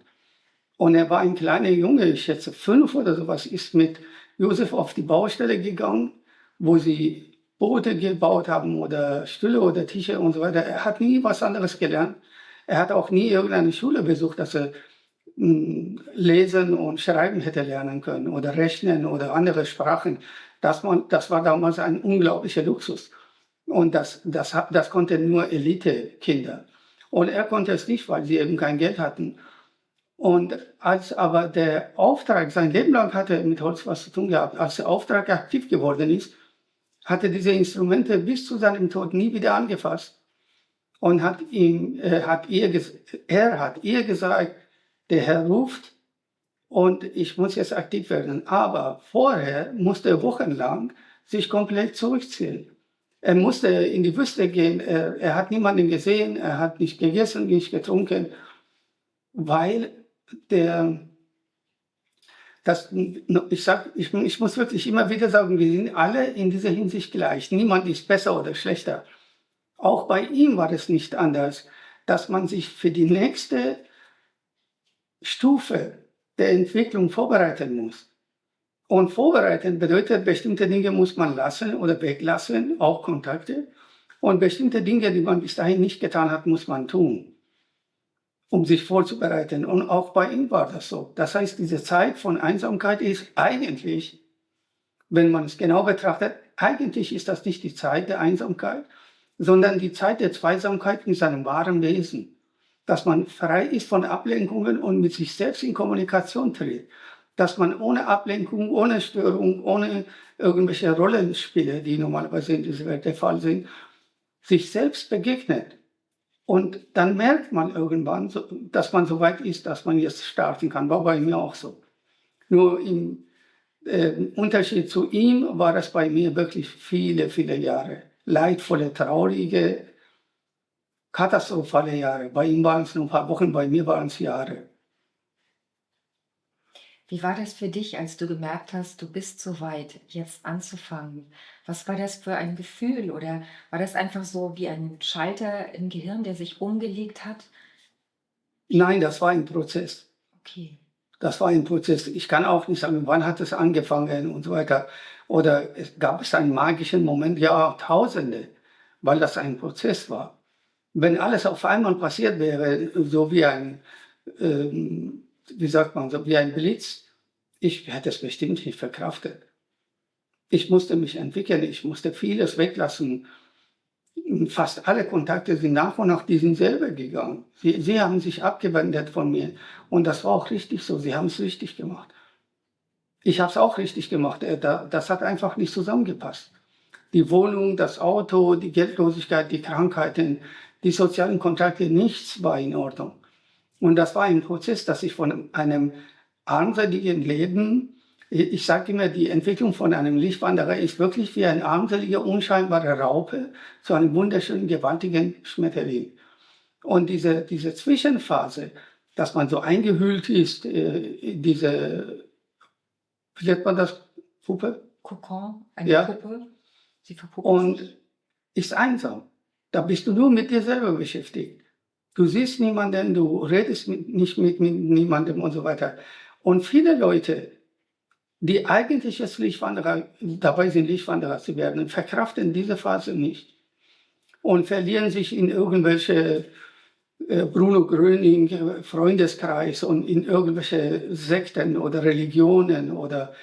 Und er war ein kleiner Junge, ich schätze 5 oder sowas, ist mit Josef auf die Baustelle gegangen, wo sie Boote gebaut haben oder Stühle oder Tische und so weiter. Er hat nie was anderes gelernt. Er hat auch nie irgendeine Schule besucht, dass er lesen und schreiben hätte lernen können oder rechnen oder andere Sprachen. Das war damals ein unglaublicher Luxus. Und das konnte nur Elite-Kinder. Und er konnte es nicht, weil sie eben kein Geld hatten. Und als aber der Auftrag, sein Leben lang hatte er mit Holz was zu tun gehabt, als der Auftrag aktiv geworden ist, hat er diese Instrumente bis zu seinem Tod nie wieder angefasst. Und er hat ihr gesagt, der Herr ruft und ich muss jetzt aktiv werden. Aber vorher musste er wochenlang sich komplett zurückziehen. Er musste in die Wüste gehen, er hat niemanden gesehen, er hat nicht gegessen, nicht getrunken, weil ich muss wirklich immer wieder sagen, wir sind alle in dieser Hinsicht gleich. Niemand ist besser oder schlechter. Auch bei ihm war es nicht anders, dass man sich für die nächste Stufe der Entwicklung vorbereiten muss. Und vorbereiten bedeutet, bestimmte Dinge muss man lassen oder weglassen, auch Kontakte. Und bestimmte Dinge, die man bis dahin nicht getan hat, muss man tun, um sich vorzubereiten. Und auch bei ihm war das so. Das heißt, diese Zeit von Einsamkeit ist eigentlich, wenn man es genau betrachtet, eigentlich ist das nicht die Zeit der Einsamkeit, sondern die Zeit der Zweisamkeit in seinem wahren Wesen. Dass man frei ist von Ablenkungen und mit sich selbst in Kommunikation tritt. Dass man ohne Ablenkung, ohne Störung, ohne irgendwelche Rollenspiele, die normalerweise in dieser Welt der Fall sind, sich selbst begegnet. Und dann merkt man irgendwann, dass man so weit ist, dass man jetzt starten kann. War bei mir auch so. Nur im Unterschied zu ihm war es bei mir wirklich viele, viele Jahre. Leidvolle, traurige, katastrophale Jahre. Bei ihm waren es nur ein paar Wochen, bei mir waren es Jahre. Wie war das für dich, als du gemerkt hast, du bist so weit, jetzt anzufangen? Was war das für ein Gefühl? Oder war das einfach so wie ein Schalter im Gehirn, der sich umgelegt hat? Nein, das war ein Prozess. Okay. Das war ein Prozess. Ich kann auch nicht sagen, wann hat es angefangen und so weiter. Oder gab es einen magischen Moment? Ja, Tausende, weil das ein Prozess war. Wenn alles auf einmal passiert wäre, so wie ein, wie sagt man, so wie ein Blitz, ich hätte es bestimmt nicht verkraftet. Ich musste mich entwickeln, ich musste vieles weglassen. Fast alle Kontakte sind nach und nach, die sind selber gegangen. Sie haben sich abgewendet von mir. Und das war auch richtig so, sie haben es richtig gemacht. Ich habe es auch richtig gemacht, das hat einfach nicht zusammengepasst. Die Wohnung, das Auto, die Geldlosigkeit, die Krankheiten, die sozialen Kontakte, nichts war in Ordnung. Und das war ein Prozess, dass ich von einem armseligen Leben Ich sage immer, die Entwicklung von einem Lichtwanderer ist wirklich wie eine armselige, unscheinbare Raupe zu einem wunderschönen, gewaltigen Schmetterling. Und diese Zwischenphase, dass man so eingehüllt ist, in diese, wie nennt man das, Puppe? Kokon, eine Ja, Puppe, sie verpuppt sich. und ist einsam. Da bist du nur mit dir selber beschäftigt. Du siehst niemanden, du redest nicht mit niemandem und so weiter. Und viele Leute, die eigentlich als Lichtwanderer dabei sind, Lichtwanderer zu werden, verkraften diese Phase nicht und verlieren sich in irgendwelche Bruno Gröning Freundeskreis und in irgendwelche Sekten oder Religionen oder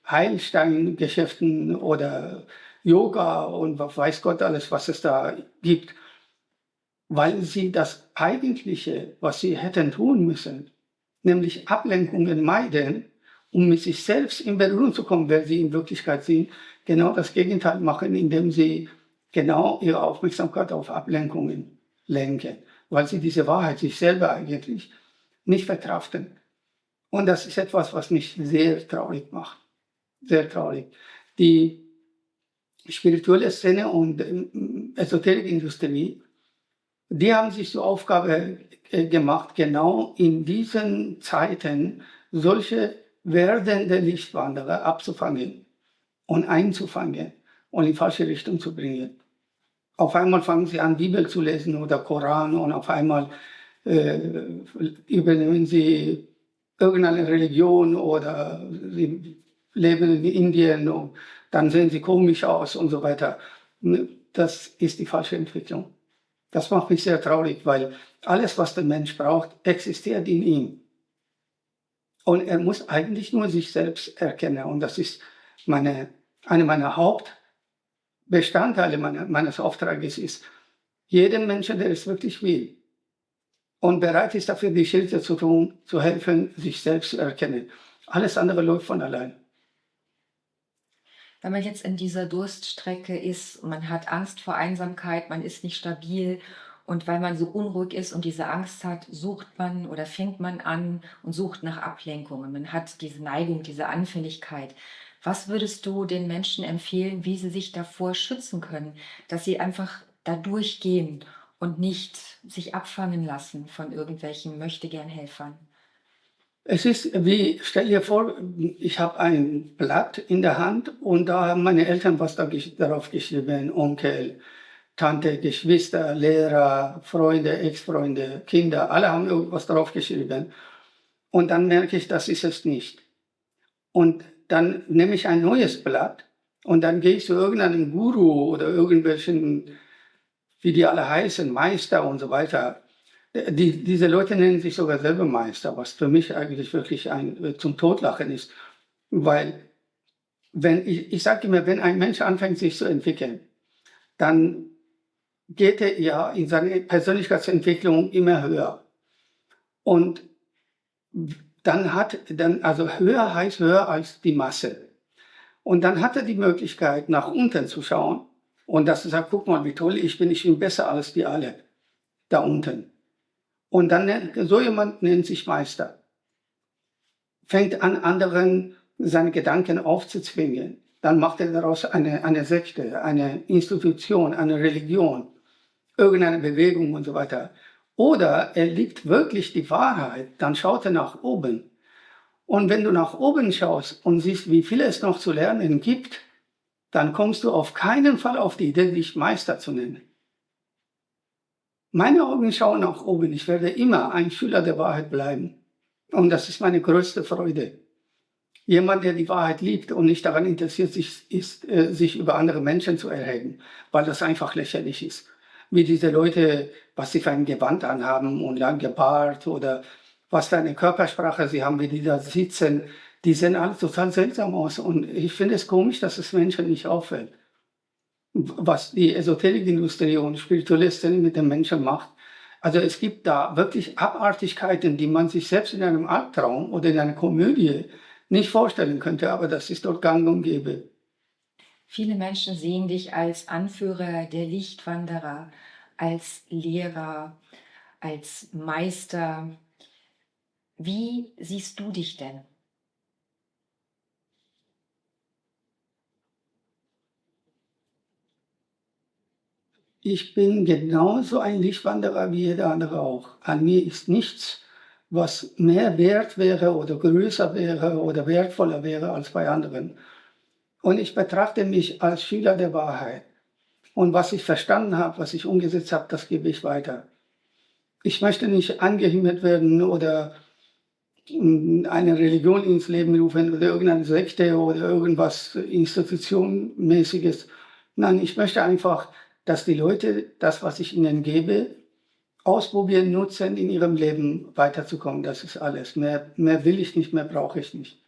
Heilsteingeschäften oder Yoga und weiß Gott alles, was es da gibt, weil sie das Eigentliche, was sie hätten tun müssen, nämlich Ablenkungen meiden, um mit sich selbst in Berührung zu kommen, wer sie in Wirklichkeit sind, genau das Gegenteil machen, indem sie genau ihre Aufmerksamkeit auf Ablenkungen lenken, weil sie diese Wahrheit sich selber eigentlich nicht verkraften. Und das ist etwas, was mich sehr traurig macht. Sehr traurig. Die spirituelle Szene und Esoterikindustrie, die haben sich zur Aufgabe gemacht, genau in diesen Zeiten solche werdende Lichtwanderer abzufangen und einzufangen und in falsche Richtung zu bringen. Auf einmal fangen sie an, Bibel zu lesen oder Koran und auf einmal übernehmen sie irgendeine Religion oder sie leben in Indien und dann sehen sie komisch aus und so weiter. Das ist die falsche Entwicklung. Das macht mich sehr traurig, weil alles, was der Mensch braucht, existiert in ihm. Und er muss eigentlich nur sich selbst erkennen. Und das ist eine meiner Hauptbestandteile meines Auftrages ist, jedem Menschen, der es wirklich will und bereit ist, dafür die Schritte zu tun, zu helfen, sich selbst zu erkennen. Alles andere läuft von allein. Wenn man jetzt in dieser Durststrecke ist, man hat Angst vor Einsamkeit, man ist nicht stabil und weil man so unruhig ist und diese Angst hat, sucht man oder fängt man an und sucht nach Ablenkungen. Man hat diese Neigung, diese Anfälligkeit. Was würdest du den Menschen empfehlen, wie sie sich davor schützen können, dass sie einfach da durchgehen und nicht sich abfangen lassen von irgendwelchen Möchtegern-Helfern? Es ist wie, stell dir vor, ich habe ein Blatt in der Hand und da haben meine Eltern was darauf geschrieben, Onkel, Tante, Geschwister, Lehrer, Freunde, Ex-Freunde, Kinder, alle haben irgendwas drauf geschrieben. Und dann merke ich, das ist es nicht. Und dann nehme ich ein neues Blatt und dann gehe ich zu irgendeinem Guru oder irgendwelchen, wie die alle heißen, Meister und so weiter. Diese Leute nennen sich sogar selber Meister, was für mich eigentlich wirklich zum Totlachen ist. Weil, ich sage immer, wenn ein Mensch anfängt, sich zu entwickeln, dann geht er ja in seiner Persönlichkeitsentwicklung immer höher. Und also höher heißt höher als die Masse. Und dann hat er die Möglichkeit, nach unten zu schauen und dass er sagt, guck mal, wie toll ich bin besser als die alle da unten. Und dann so jemand nennt sich Meister, fängt an, anderen seine Gedanken aufzuzwingen. Dann macht er daraus eine Sekte, eine Institution, eine Religion, irgendeine Bewegung und so weiter. Oder er liebt wirklich die Wahrheit, dann schaut er nach oben. Und wenn du nach oben schaust und siehst, wie viel es noch zu lernen gibt, dann kommst du auf keinen Fall auf die Idee, dich Meister zu nennen. Meine Augen schauen nach oben. Ich werde immer ein Schüler der Wahrheit bleiben. Und das ist meine größte Freude. Jemand, der die Wahrheit liebt und nicht daran interessiert sich über andere Menschen zu erheben, weil das einfach lächerlich ist. Wie diese Leute, was sie für ein Gewand anhaben und lang gepaart oder was für eine Körpersprache sie haben, wie die da sitzen, die sehen alle total seltsam aus. Und ich finde es komisch, dass es Menschen nicht auffällt. Was die Esoterikindustrie und Spiritualisten mit den Menschen macht. Also es gibt da wirklich Abartigkeiten, die man sich selbst in einem Albtraum oder in einer Komödie nicht vorstellen könnte, aber das ist dort gang und gäbe. Viele Menschen sehen dich als Anführer der Lichtwanderer, als Lehrer, als Meister. Wie siehst du dich denn? Ich bin genauso ein Lichtwanderer wie jeder andere auch. An mir ist nichts, was mehr wert wäre oder größer wäre oder wertvoller wäre als bei anderen. Und ich betrachte mich als Schüler der Wahrheit. Und was ich verstanden habe, was ich umgesetzt habe, das gebe ich weiter. Ich möchte nicht angehimmelt werden oder eine Religion ins Leben rufen oder irgendeine Sekte oder irgendwas Institutionmäßiges. Nein, ich möchte einfach, dass die Leute das, was ich ihnen gebe, ausprobieren, nutzen, in ihrem Leben weiterzukommen. Das ist alles. Mehr will ich nicht, mehr brauche ich nicht.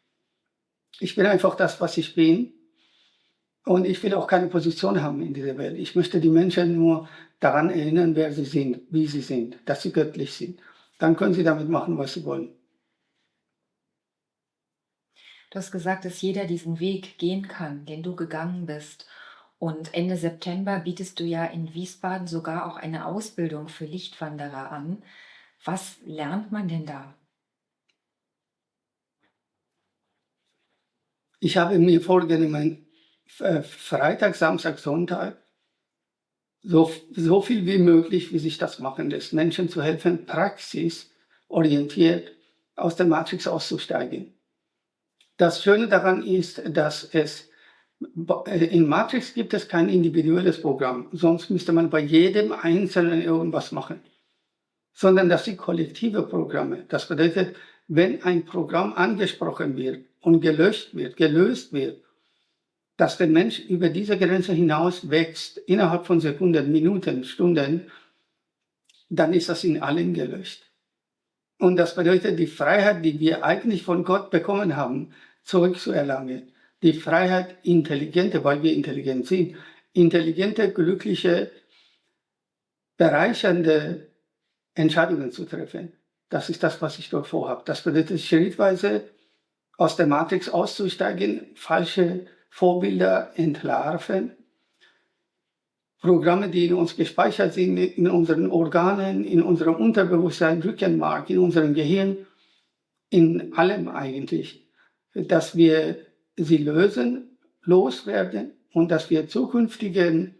Ich bin einfach das, was ich bin. Und ich will auch keine Position haben in dieser Welt. Ich möchte die Menschen nur daran erinnern, wer sie sind, wie sie sind, dass sie göttlich sind. Dann können sie damit machen, was sie wollen. Du hast gesagt, dass jeder diesen Weg gehen kann, den du gegangen bist. Und Ende September bietest du ja in Wiesbaden sogar auch eine Ausbildung für Lichtwanderer an. Was lernt man denn da? Ich habe mir vorgenommen, Freitag, Samstag, Sonntag, so viel wie möglich, wie sich das machen lässt, Menschen zu helfen, praxisorientiert aus der Matrix auszusteigen. Das Schöne daran ist, dass in Matrix gibt es kein individuelles Programm, sonst müsste man bei jedem Einzelnen irgendwas machen, sondern das sind kollektive Programme. Das bedeutet, wenn ein Programm angesprochen wird und gelöst wird, dass der Mensch über diese Grenze hinaus wächst, innerhalb von Sekunden, Minuten, Stunden, dann ist das in allen gelöscht. Und das bedeutet, die Freiheit, die wir eigentlich von Gott bekommen haben, zurückzuerlangen. Die Freiheit, intelligente, weil wir intelligent sind, intelligente, glückliche, bereichernde Entscheidungen zu treffen. Das ist das, was ich dort vorhabe. Das bedeutet, schrittweise aus der Matrix auszusteigen, falsche Vorbilder entlarven, Programme, die in uns gespeichert sind, in unseren Organen, in unserem Unterbewusstsein, Rückenmark, in unserem Gehirn, in allem eigentlich, dass wir sie lösen, loswerden und dass wir zukünftigen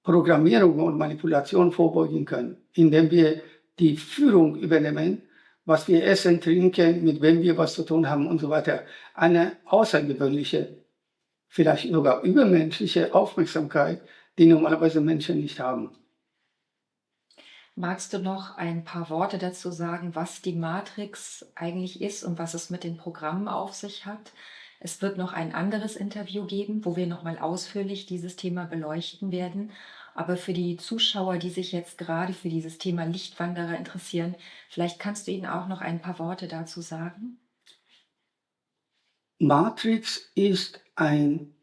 Programmierungen und Manipulationen vorbeugen können, indem wir die Führung übernehmen, was wir essen, trinken, mit wem wir was zu tun haben und so weiter. Eine außergewöhnliche, vielleicht sogar übermenschliche Aufmerksamkeit, die normalerweise Menschen nicht haben. Magst du noch ein paar Worte dazu sagen, was die Matrix eigentlich ist und was es mit den Programmen auf sich hat? Es wird noch ein anderes Interview geben, wo wir nochmal ausführlich dieses Thema beleuchten werden. Aber für die Zuschauer, die sich jetzt gerade für dieses Thema Lichtwanderer interessieren, vielleicht kannst du ihnen auch noch ein paar Worte dazu sagen? Matrix ist ein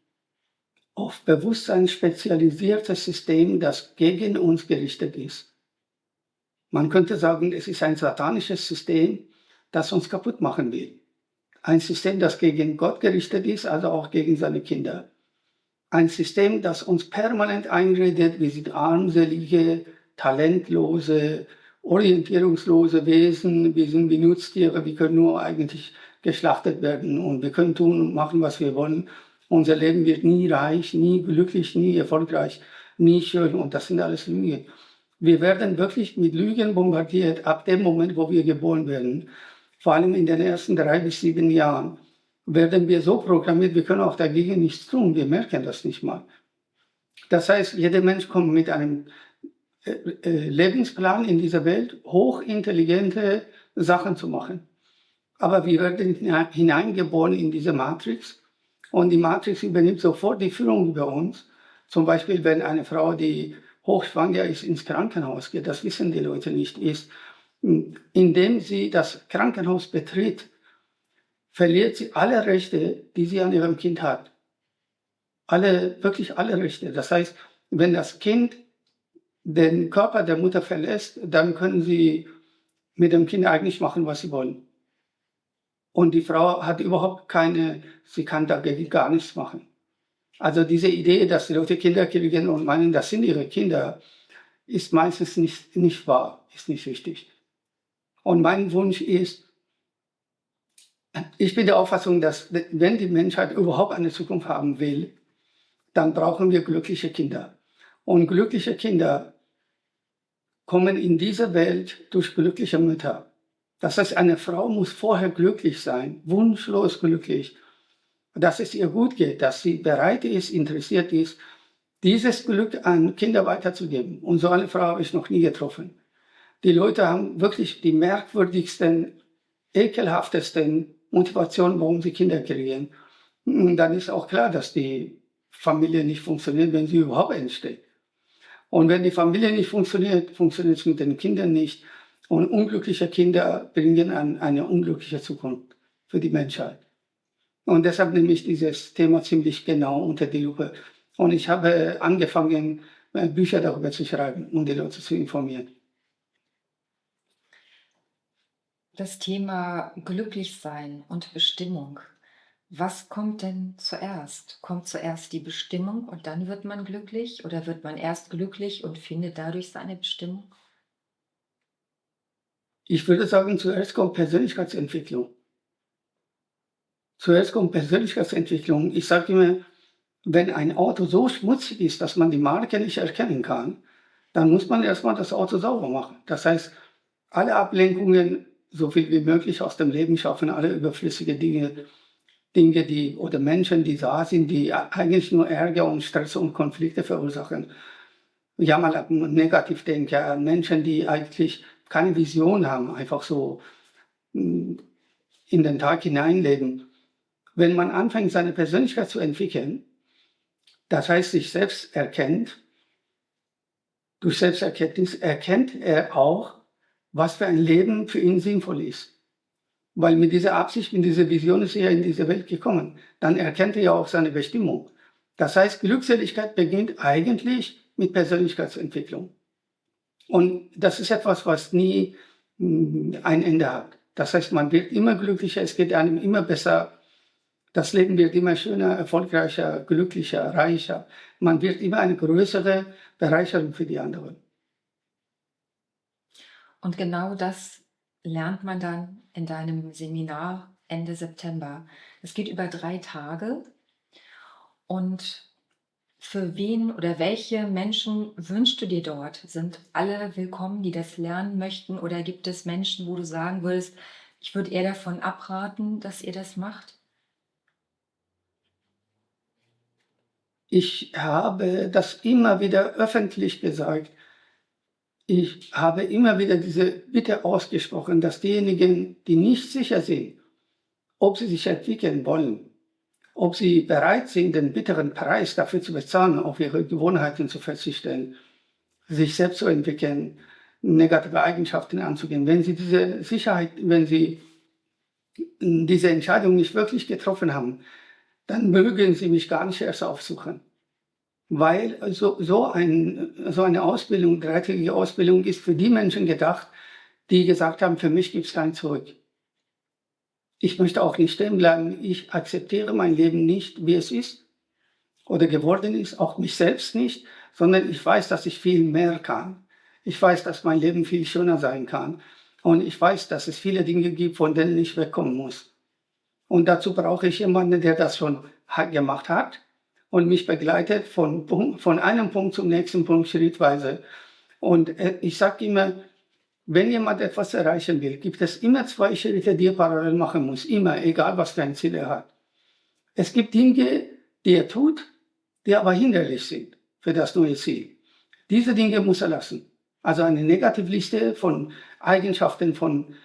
auf Bewusstsein spezialisiertes System, das gegen uns gerichtet ist. Man könnte sagen, es ist ein satanisches System, das uns kaputt machen will. Ein System, das gegen Gott gerichtet ist, also auch gegen seine Kinder. Ein System, das uns permanent einredet, wir sind armselige, talentlose, orientierungslose Wesen, wir sind wie Nutztiere, wir können nur eigentlich geschlachtet werden und wir können tun und machen, was wir wollen. Unser Leben wird nie reich, nie glücklich, nie erfolgreich, nie schön und das sind alles Lügen. Wir werden wirklich mit Lügen bombardiert ab dem Moment, wo wir geboren werden. Vor allem in den ersten 3 bis 7 Jahren werden wir so programmiert, wir können auch dagegen nichts tun, wir merken das nicht mal. Das heißt, jeder Mensch kommt mit einem Lebensplan in dieser Welt, hochintelligente Sachen zu machen. Aber wir werden hineingeboren in diese Matrix und die Matrix übernimmt sofort die Führung über uns. Zum Beispiel, wenn eine Frau, die hochschwanger ist, ins Krankenhaus geht, das wissen die Leute nicht, ist, indem sie das Krankenhaus betritt, verliert sie alle Rechte, die sie an ihrem Kind hat. Wirklich alle Rechte. Das heißt, wenn das Kind den Körper der Mutter verlässt, dann können sie mit dem Kind eigentlich machen, was sie wollen. Und die Frau hat überhaupt sie kann dagegen gar nichts machen. Also diese Idee, dass die Leute Kinder kriegen und meinen, das sind ihre Kinder, ist meistens nicht wahr, ist nicht richtig. Und mein Wunsch ist, ich bin der Auffassung, dass wenn die Menschheit überhaupt eine Zukunft haben will, dann brauchen wir glückliche Kinder. Und glückliche Kinder kommen in diese Welt durch glückliche Mütter. Das heißt, eine Frau muss vorher glücklich sein, wunschlos glücklich, dass es ihr gut geht, dass sie bereit ist, interessiert ist, dieses Glück an Kinder weiterzugeben. Und so eine Frau habe ich noch nie getroffen. Die Leute haben wirklich die merkwürdigsten, ekelhaftesten Motivationen, warum sie Kinder kriegen. Und dann ist auch klar, dass die Familie nicht funktioniert, wenn sie überhaupt entsteht. Und wenn die Familie nicht funktioniert, funktioniert es mit den Kindern nicht. Und unglückliche Kinder bringen eine unglückliche Zukunft für die Menschheit. Und deshalb nehme ich dieses Thema ziemlich genau unter die Lupe. Und ich habe angefangen, Bücher darüber zu schreiben, um die Leute zu informieren. Das Thema Glücklichsein und Bestimmung. Was kommt denn zuerst? Kommt zuerst die Bestimmung und dann wird man glücklich? Oder wird man erst glücklich und findet dadurch seine Bestimmung? Ich würde sagen, zuerst kommt Persönlichkeitsentwicklung. Zuerst kommt Persönlichkeitsentwicklung. Ich sage immer, wenn ein Auto so schmutzig ist, dass man die Marke nicht erkennen kann, dann muss man erstmal das Auto sauber machen. Das heißt, alle Ablenkungen so viel wie möglich aus dem Leben schaffen, alle überflüssige Dinge oder Menschen, die da sind, die eigentlich nur Ärger und Stress und Konflikte verursachen. Ja, mal negativ denken, Menschen, die eigentlich keine Vision haben, einfach so in den Tag hineinleben. Wenn man anfängt, seine Persönlichkeit zu entwickeln, das heißt, sich selbst erkennt, durch Selbsterkenntnis erkennt er auch, was für ein Leben für ihn sinnvoll ist. Weil mit dieser Absicht, mit dieser Vision ist er in diese Welt gekommen. Dann erkennt er ja auch seine Bestimmung. Das heißt, Glückseligkeit beginnt eigentlich mit Persönlichkeitsentwicklung. Und das ist etwas, was nie ein Ende hat. Das heißt, man wird immer glücklicher, es geht einem immer besser. Das Leben wird immer schöner, erfolgreicher, glücklicher, reicher. Man wird immer eine größere Bereicherung für die anderen. Und genau das lernt man dann in deinem Seminar Ende September. Es geht über 3 Tage. Und für wen oder welche Menschen wünschst du dir dort? Sind alle willkommen, die das lernen möchten? Oder gibt es Menschen, wo du sagen würdest, ich würde eher davon abraten, dass ihr das macht? Ich habe das immer wieder öffentlich gesagt. Ich habe immer wieder diese Bitte ausgesprochen, dass diejenigen, die nicht sicher sind, ob sie sich entwickeln wollen, ob sie bereit sind, den bitteren Preis dafür zu bezahlen, auf ihre Gewohnheiten zu verzichten, sich selbst zu entwickeln, negative Eigenschaften anzugehen. Wenn sie diese Sicherheit, wenn sie diese Entscheidung nicht wirklich getroffen haben, dann mögen sie mich gar nicht erst aufsuchen. Weil so eine Ausbildung, 3-tägige Ausbildung, ist für die Menschen gedacht, die gesagt haben, für mich gibt es kein Zurück. Ich möchte auch nicht stehen bleiben. Ich akzeptiere mein Leben nicht, wie es ist oder geworden ist, auch mich selbst nicht, sondern ich weiß, dass ich viel mehr kann. Ich weiß, dass mein Leben viel schöner sein kann. Und ich weiß, dass es viele Dinge gibt, von denen ich wegkommen muss. Und dazu brauche ich jemanden, der das schon gemacht hat und mich begleitet von einem Punkt zum nächsten Punkt schrittweise. Und ich sage immer, wenn jemand etwas erreichen will, gibt es immer 2 Schritte, die er parallel machen muss. Immer, egal was für ein Ziel er hat. Es gibt Dinge, die er tut, die aber hinderlich sind für das neue Ziel. Diese Dinge muss er lassen. Also eine Negativliste von Eigenschaften, von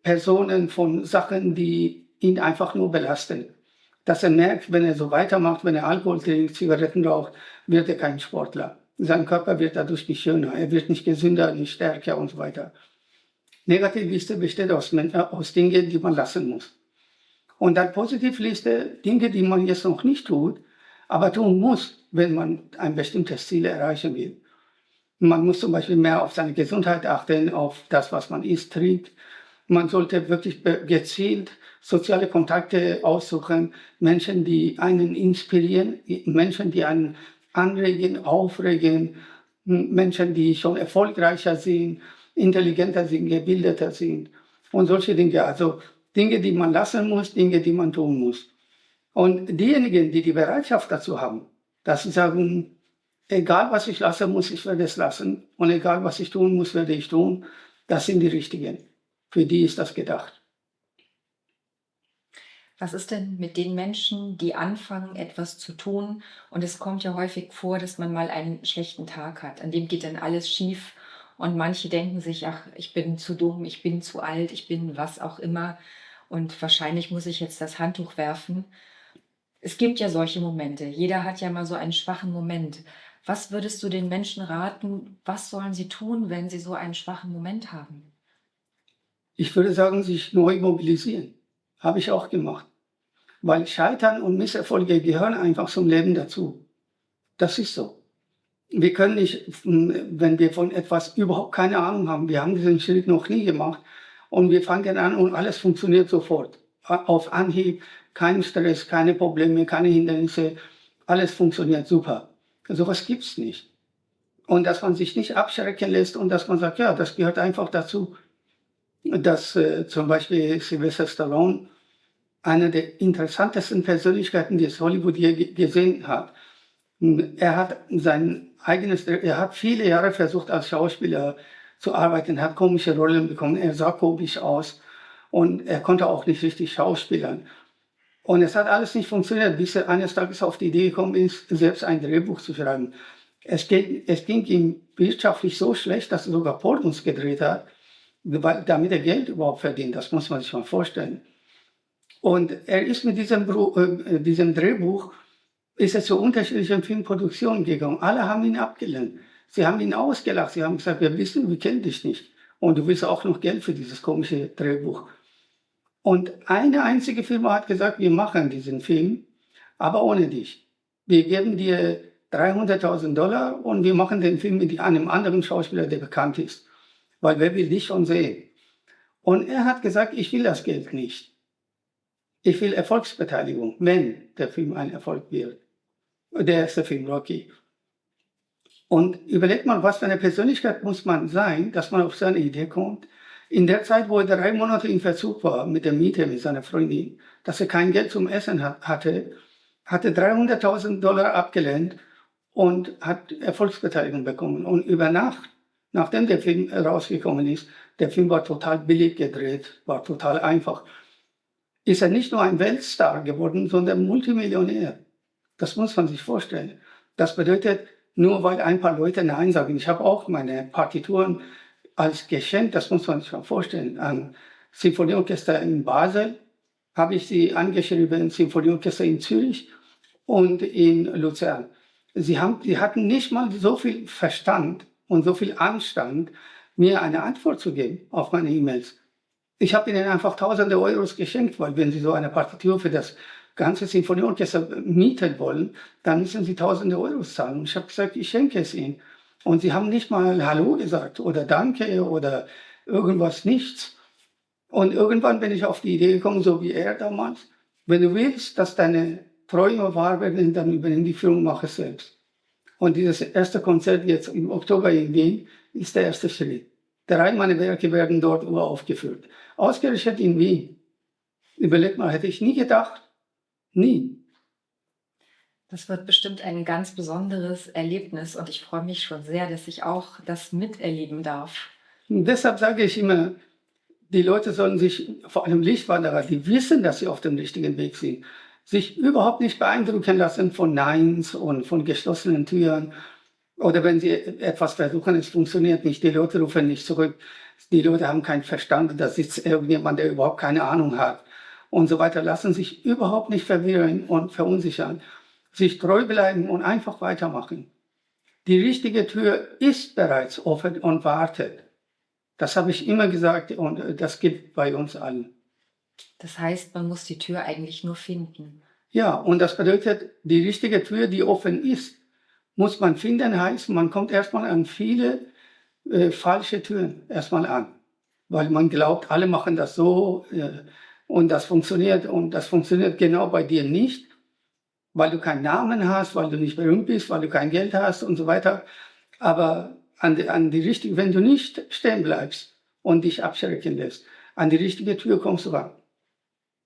Personen, von Sachen, die ihn einfach nur belasten. Dass er merkt, wenn er so weitermacht, wenn er Alkohol trinkt, Zigaretten raucht, wird er kein Sportler. Sein Körper wird dadurch nicht schöner, er wird nicht gesünder, nicht stärker und so weiter. Negativliste besteht aus Dingen, die man lassen muss. Und dann Positivliste, Dinge, die man jetzt noch nicht tut, aber tun muss, wenn man ein bestimmtes Ziel erreichen will. Man muss zum Beispiel mehr auf seine Gesundheit achten, auf das, was man isst, trinkt. Man sollte wirklich gezielt soziale Kontakte aussuchen, Menschen, die einen inspirieren, Menschen, die einen anregen, aufregen, Menschen, die schon erfolgreicher sind, intelligenter sind, gebildeter sind und solche Dinge. Also Dinge, die man lassen muss, Dinge, die man tun muss. Und diejenigen, die die Bereitschaft dazu haben, dass sie sagen, egal was ich lasse, ich werde es lassen. Und egal was ich tun muss, werde ich tun. Das sind die Richtigen. Für die ist das gedacht. Was ist denn mit den Menschen, die anfangen, etwas zu tun? Und es kommt ja häufig vor, dass man mal einen schlechten Tag hat, an dem geht dann alles schief. Und manche denken sich, ach, ich bin zu dumm, ich bin zu alt, ich bin was auch immer. Und wahrscheinlich muss ich jetzt das Handtuch werfen. Es gibt ja solche Momente. Jeder hat ja mal so einen schwachen Moment. Was würdest du den Menschen raten? Was sollen sie tun, wenn sie so einen schwachen Moment haben? Ich würde sagen, sich neu mobilisieren. Habe ich auch gemacht. Weil Scheitern und Misserfolge gehören einfach zum Leben dazu. Das ist so. Wir können nicht, wenn wir von etwas überhaupt keine Ahnung haben, wir haben diesen Schritt noch nie gemacht und wir fangen an und alles funktioniert sofort. Auf Anhieb, kein Stress, keine Probleme, keine Hindernisse, alles funktioniert super. Sowas gibt's nicht. Und dass man sich nicht abschrecken lässt und dass man sagt, ja, das gehört einfach dazu. Dass zum Beispiel Sylvester Stallone, eine der interessantesten Persönlichkeiten, die es Hollywood je gesehen hat. Er hat viele Jahre versucht, als Schauspieler zu arbeiten, hat komische Rollen bekommen, er sah komisch aus und er konnte auch nicht richtig schauspielern. Und es hat alles nicht funktioniert, bis er eines Tages auf die Idee gekommen ist, selbst ein Drehbuch zu schreiben. Es ging ihm wirtschaftlich so schlecht, dass er sogar Pornos gedreht hat, damit er Geld überhaupt verdient. Das muss man sich mal vorstellen. Und er ist mit diesem Drehbuch ist er zu unterschiedlichen Filmproduktionen gegangen. Alle haben ihn abgelehnt. Sie haben ihn ausgelacht. Sie haben gesagt, wir kennen dich nicht. Und du willst auch noch Geld für dieses komische Drehbuch. Und eine einzige Firma hat gesagt, wir machen diesen Film, aber ohne dich. Wir geben dir $300.000 und wir machen den Film mit einem anderen Schauspieler, der bekannt ist. Weil wer will dich schon sehen? Und er hat gesagt, ich will das Geld nicht. Ich will Erfolgsbeteiligung, wenn der Film ein Erfolg wird. Der erste Film, Rocky. Und überlegt mal, was für eine Persönlichkeit muss man sein, dass man auf seine Idee kommt. In der Zeit, wo er 3 Monate in Verzug war mit der Miete, mit seiner Freundin, dass er kein Geld zum Essen hatte, hatte $300.000 abgelehnt und hat Erfolgsbeteiligung bekommen. Und über Nacht, nachdem der Film rausgekommen ist, der Film war total billig gedreht, war total einfach, ist er nicht nur ein Weltstar geworden, sondern Multimillionär. Das muss man sich vorstellen. Das bedeutet, nur weil ein paar Leute Nein sagen. Ich habe auch meine Partituren als Geschenk, das muss man sich mal vorstellen, an Symphonieorchester in Basel habe ich sie angeschrieben, Symphonieorchester in Zürich und in Luzern. Die hatten nicht mal so viel Verstand und so viel Anstand, mir eine Antwort zu geben auf meine E-Mails. Ich habe ihnen einfach tausende Euros geschenkt, weil wenn sie so eine Partitur für das ganze Sinfonieorchester mieten wollen, dann müssen sie tausende Euros zahlen. Und ich habe gesagt, ich schenke es ihnen. Und sie haben nicht mal Hallo gesagt oder Danke oder irgendwas, nichts. Und irgendwann bin ich auf die Idee gekommen, so wie er damals, wenn du willst, dass deine Träume wahr werden, dann übernimm die Führung, mach es selbst. Und dieses erste Konzert jetzt im Oktober in Wien ist der erste Schritt. 3 meiner Werke werden dort uraufgeführt. Ausgerechnet in Wien. Überleg mal, hätte ich nie gedacht. Nie. Das wird bestimmt ein ganz besonderes Erlebnis und ich freue mich schon sehr, dass ich auch das miterleben darf. Und deshalb sage ich immer, die Leute sollen sich, vor allem Lichtwanderer, die wissen, dass sie auf dem richtigen Weg sind, sich überhaupt nicht beeindrucken lassen von Neins und von geschlossenen Türen. Oder wenn sie etwas versuchen, es funktioniert nicht, die Leute rufen nicht zurück, die Leute haben keinen Verstand, da sitzt irgendjemand, der überhaupt keine Ahnung hat und so weiter. Lassen sich überhaupt nicht verwirren und verunsichern, sich treu bleiben und einfach weitermachen. Die richtige Tür ist bereits offen und wartet. Das habe ich immer gesagt und das gilt bei uns allen. Das heißt, man muss die Tür eigentlich nur finden. Ja, und das bedeutet, die richtige Tür, die offen ist, muss man finden, heißt, man kommt erstmal an viele falsche Türen erstmal an. Weil man glaubt, alle machen das so und das funktioniert genau bei dir nicht, weil du keinen Namen hast, weil du nicht berühmt bist, weil du kein Geld hast und so weiter. Aber wenn du nicht stehen bleibst und dich abschrecken lässt, an die richtige Tür kommst du ran,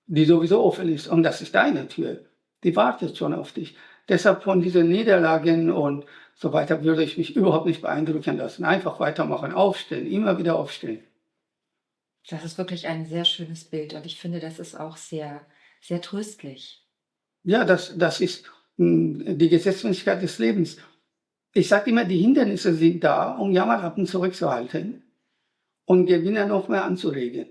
die sowieso offen ist. Und das ist deine Tür. Die wartet schon auf dich. Deshalb von diesen Niederlagen und so weiter würde ich mich überhaupt nicht beeindrucken lassen. Einfach weitermachen, aufstehen, immer wieder aufstehen. Das ist wirklich ein sehr schönes Bild und ich finde, das ist auch sehr, sehr tröstlich. Ja, das ist die Gesetzmäßigkeit des Lebens. Ich sage immer, die Hindernisse sind da, um Jammerlappen zurückzuhalten und Gewinner noch mehr anzuregen.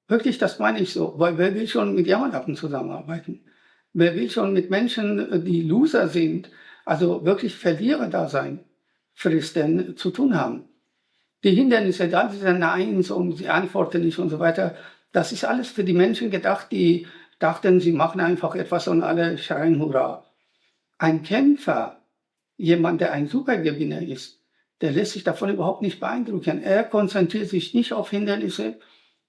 Wirklich, das meine ich so, weil wer will schon mit Jammerlappen zusammenarbeiten? Wer will schon mit Menschen, die Loser sind, also wirklich Verlierer da sein, Fristen zu tun haben? Die Hindernisse, da diese Neins und sie antworten nicht und so weiter, das ist alles für die Menschen gedacht, die dachten, sie machen einfach etwas und alle schreien Hurra. Ein Kämpfer, jemand, der ein Supergewinner ist, der lässt sich davon überhaupt nicht beeindrucken. Er konzentriert sich nicht auf Hindernisse,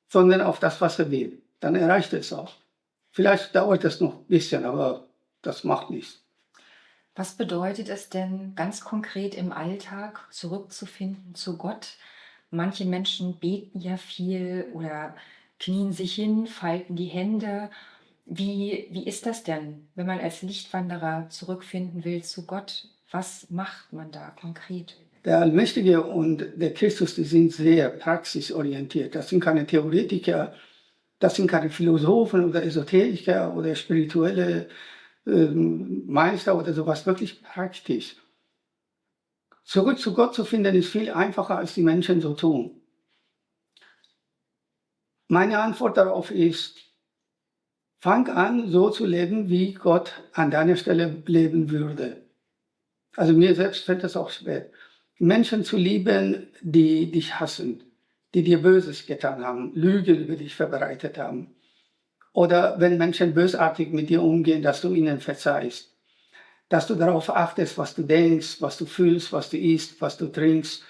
sondern auf das, was er will. Dann erreicht er es auch. Vielleicht dauert es noch ein bisschen, aber das macht nichts. Was bedeutet es denn ganz konkret im Alltag, zurückzufinden zu Gott? Manche Menschen beten ja viel oder knien sich hin, falten die Hände. Wie ist das denn, wenn man als Lichtwanderer zurückfinden will zu Gott? Was macht man da konkret? Der Allmächtige und der Christus, die sind sehr praxisorientiert. Das sind keine Theoretiker, das sind keine Philosophen oder Esoteriker oder spirituelle Meister oder sowas, wirklich praktisch. Zurück zu Gott zu finden, ist viel einfacher, als die Menschen so tun. Meine Antwort darauf ist, fang an, so zu leben, wie Gott an deiner Stelle leben würde. Also mir selbst fällt das auch schwer. Menschen zu lieben, die dich hassen, die dir Böses getan haben, Lügen über dich verbreitet haben. Oder wenn Menschen bösartig mit dir umgehen, dass du ihnen verzeihst. Dass du darauf achtest, was du denkst, was du fühlst, was du isst, was du trinkst.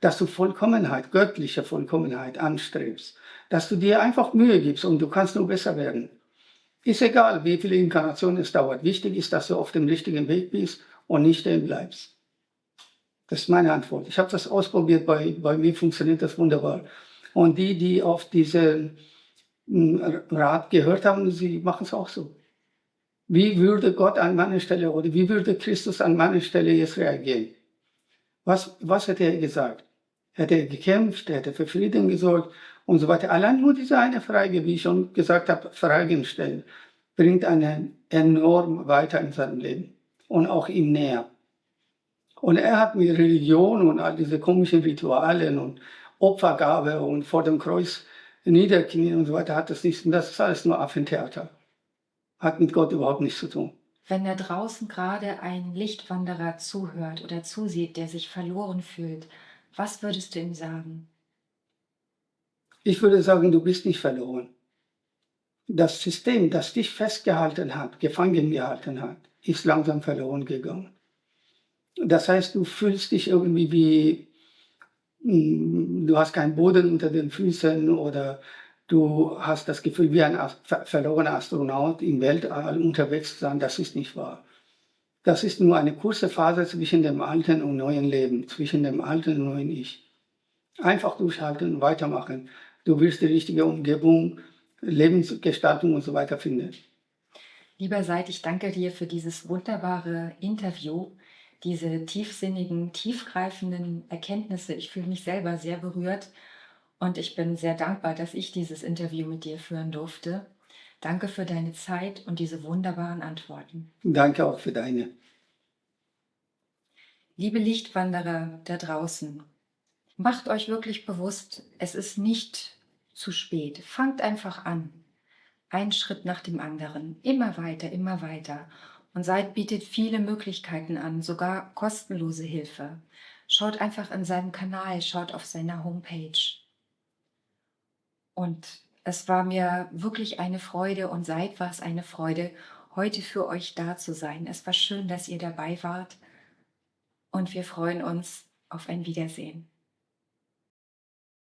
Dass du Vollkommenheit, göttliche Vollkommenheit anstrebst. Dass du dir einfach Mühe gibst und du kannst nur besser werden. Ist egal, wie viele Inkarnationen es dauert. Wichtig ist, dass du auf dem richtigen Weg bist und nicht stehen bleibst. Das ist meine Antwort. Ich habe das ausprobiert, bei mir funktioniert das wunderbar. Und die auf diesen Rat gehört haben, sie machen es auch so. Wie würde Gott an meiner Stelle oder wie würde Christus an meiner Stelle jetzt reagieren? Was hätte er gesagt? Hätte er gekämpft, hätte er für Frieden gesorgt und so weiter. Allein nur diese eine Frage, wie ich schon gesagt habe, Fragen stellen, bringt einen enorm weiter in seinem Leben und auch ihm näher. Und er hat mit Religion und all diese komischen Ritualen und Opfergabe und vor dem Kreuz niederknien und so weiter, hat das nichts. Und das ist alles nur Affentheater. Hat mit Gott überhaupt nichts zu tun. Wenn da draußen gerade ein Lichtwanderer zuhört oder zusieht, der sich verloren fühlt, was würdest du ihm sagen? Ich würde sagen, du bist nicht verloren. Das System, das dich festgehalten hat, gefangen gehalten hat, ist langsam verloren gegangen. Das heißt, du fühlst dich irgendwie wie, du hast keinen Boden unter den Füßen oder du hast das Gefühl, wie ein verlorener Astronaut im Weltall unterwegs zu sein. Das ist nicht wahr. Das ist nur eine kurze Phase zwischen dem alten und neuen Leben, zwischen dem alten und neuen Ich. Einfach durchhalten und weitermachen. Du wirst die richtige Umgebung, Lebensgestaltung und so weiter finden. Lieber Seid, ich danke dir für dieses wunderbare Interview, diese tiefsinnigen, tiefgreifenden Erkenntnisse. Ich fühle mich selber sehr berührt und ich bin sehr dankbar, dass ich dieses Interview mit dir führen durfte. Danke für deine Zeit und diese wunderbaren Antworten. Danke auch für deine. Liebe Lichtwanderer da draußen, macht euch wirklich bewusst, es ist nicht zu spät. Fangt einfach an. Ein Schritt nach dem anderen. Immer weiter, immer weiter. Und Seid bietet viele Möglichkeiten an, sogar kostenlose Hilfe. Schaut einfach in seinem Kanal, schaut auf seiner Homepage. Und es war mir wirklich eine Freude und Seid war es eine Freude, heute für euch da zu sein. Es war schön, dass ihr dabei wart und wir freuen uns auf ein Wiedersehen.